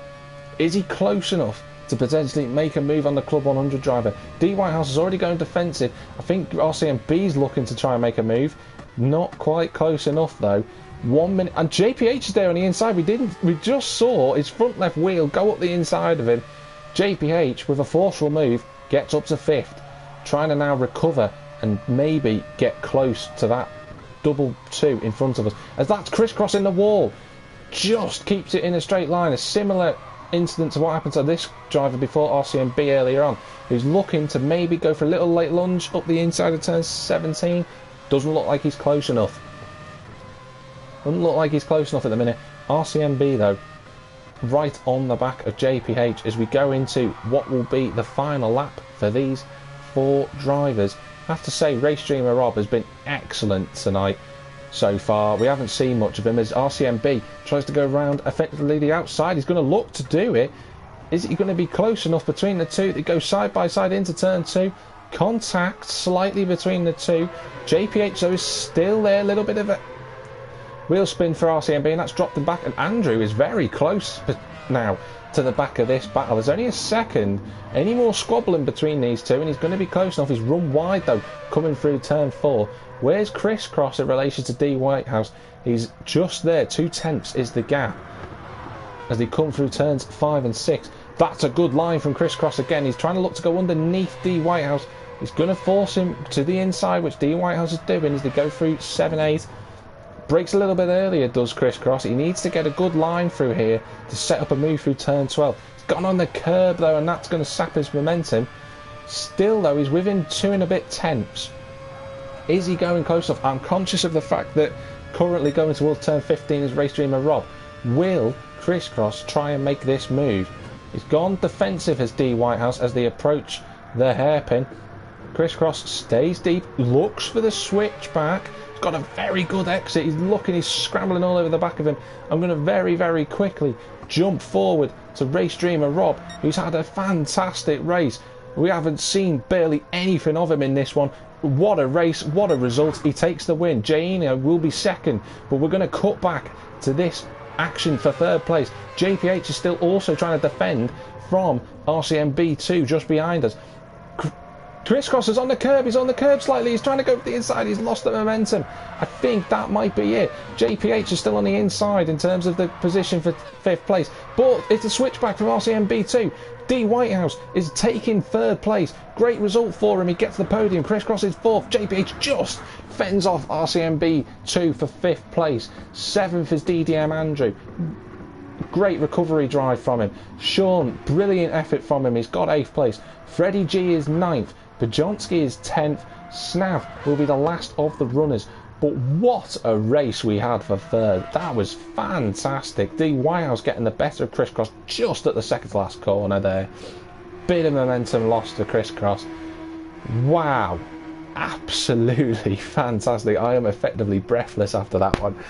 Is he close enough to potentially make a move on the Club 100 driver? D. Whitehouse is already going defensive. I think RCMB's looking to try and make a move. Not quite close enough though. 1 minute, and JPH is there on the inside. We just saw his front left wheel go up the inside of him. JPH with a forceful move gets up to 5th, trying to now recover and maybe get close to that double 2 in front of us, as that's crisscrossing the wall. Just keeps it in a straight line. A similar incident to what happened to this driver before RCMB earlier on, who's looking to maybe go for a little late lunge up the inside of turn 17. Doesn't look like he's close enough. Doesn't look like he's close enough at the minute. RCMB though, right on the back of JPH as we go into what will be the final lap for these 4 drivers. I have to say, Race Dreamer Rob has been excellent tonight so far. We haven't seen much of him as RCMB tries to go around effectively the outside. He's going to look to do it. Is he going to be close enough between the two? They go side by side into turn 2. Contact slightly between the two. JPH though is still there. A little bit of a wheel spin for RCMB, and that's dropped him back. And Andrew is very close now to the back of this battle. There's only a second. Any more squabbling between these two, and he's going to be close enough. He's run wide though, coming through turn 4. Where's Crisscross in relation to D. Whitehouse? He's just there. 2/10 is the gap as they come through turns 5 and 6. That's a good line from Crisscross again. He's trying to look to go underneath D. Whitehouse. He's going to force him to the inside, which D. Whitehouse is doing as they go through 7, 8. Breaks a little bit earlier, does Crisscross. He needs to get a good line through here to set up a move through turn 12. He's gone on the curb though, and that's going to sap his momentum. Still though, he's within 2 and a bit tenths. Is he going close enough? I'm conscious of the fact that currently going towards turn 15 is Race Dreamer Rob. Will Crisscross try and make this move? He's gone defensive as D. Whitehouse as they approach the hairpin. Crisscross stays deep, looks for the switch back. He's got a very good exit. He's looking, he's scrambling all over the back of him. I'm going to very, very quickly jump forward to Race Dreamer Rob, who's had a fantastic race. We haven't seen barely anything of him in this one. What a race, what a result. He takes the win. Jaino will be second, but we're going to cut back to this action for 3rd place. JPH is still also trying to defend from RCMB2 just behind us. Crisscross is on the curb. He's on the curb slightly. He's trying to go to the inside. He's lost the momentum. I think that might be it. JPH is still on the inside in terms of the position for 5th place, but it's a switchback from RCMB2. D. Whitehouse is taking 3rd place. Great result for him. He gets the podium. Crisscross is 4th. JPH just fends off RCMB2 for 5th place. 7th is DDM Andrew. Great recovery drive from him. Sean, brilliant effort from him. He's got 8th place. Freddie G is 9th. Bajonski is 10th. Snav will be the last of the runners. But what a race we had for 3rd. That was fantastic. D. Whitehouse getting the better of Crisscross just at the second to last corner there. Bit of momentum lost to Crisscross. Wow. Absolutely fantastic. I am effectively breathless after that one.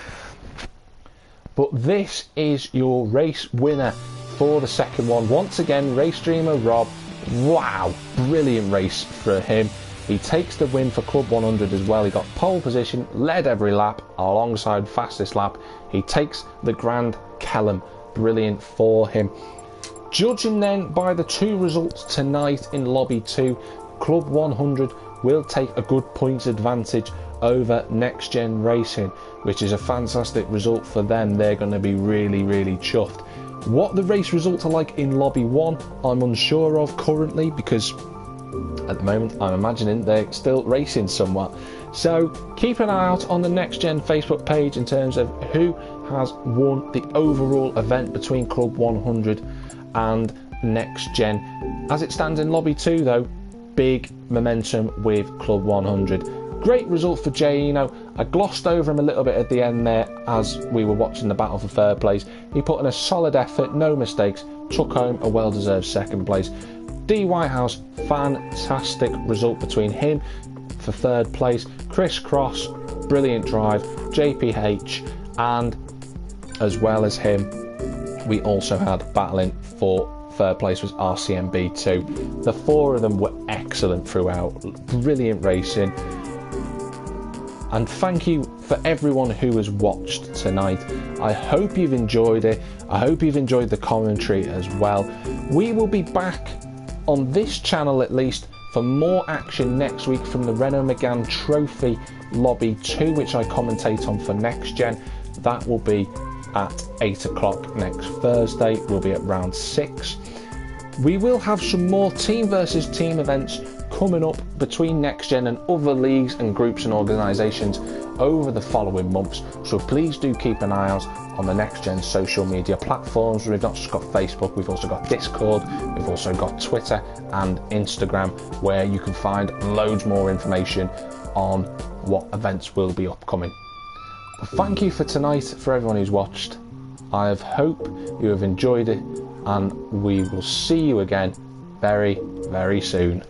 But this is your race winner for the second one. Once again, Race Dreamer Rob. Wow, brilliant race for him. He takes the win for Club 100 as well. He got pole position, led every lap alongside fastest lap. He takes the Grand Kellum. Brilliant for him. Judging then by the 2 results tonight in Lobby 2, Club 100 will take a good points advantage over NXTGEN Racing, which is a fantastic result for them. They're going to be really, really chuffed. What the race results are like in Lobby 1, I'm unsure of currently, because at the moment I'm imagining they're still racing somewhat. So keep an eye out on the NXTGEN Facebook page in terms of who has won the overall event between Club 100 and NXTGEN. As it stands in Lobby 2 though, big momentum with Club 100. Great result for Jaino. I glossed over him a little bit at the end there as we were watching the battle for 3rd place. He put in a solid effort, no mistakes, took home a well-deserved 2nd place. D. Whitehouse, fantastic result between him for 3rd place. Crisscross, brilliant drive. JPH, and as well as him, we also had battling for 3rd place was RCMB2. The 4 of them were excellent throughout. Brilliant racing. And thank you for everyone who has watched tonight. I hope you've enjoyed it. I hope you've enjoyed the commentary as well. We will be back on this channel at least for more action next week from the Renault Megane Trophy Lobby 2, which I commentate on for NXTGEN. That will be at 8 o'clock next Thursday. We'll be at round 6. We will have some more team versus team events coming up between NXTGEN and other leagues and groups and organisations over the following months, so please do keep an eye out on the NXTGEN social media platforms. We've not just got Facebook, we've also got Discord, we've also got Twitter and Instagram, where you can find loads more information on what events will be upcoming. But thank you for tonight, for everyone who's watched. I hope you have enjoyed it, and we will see you again very, very soon.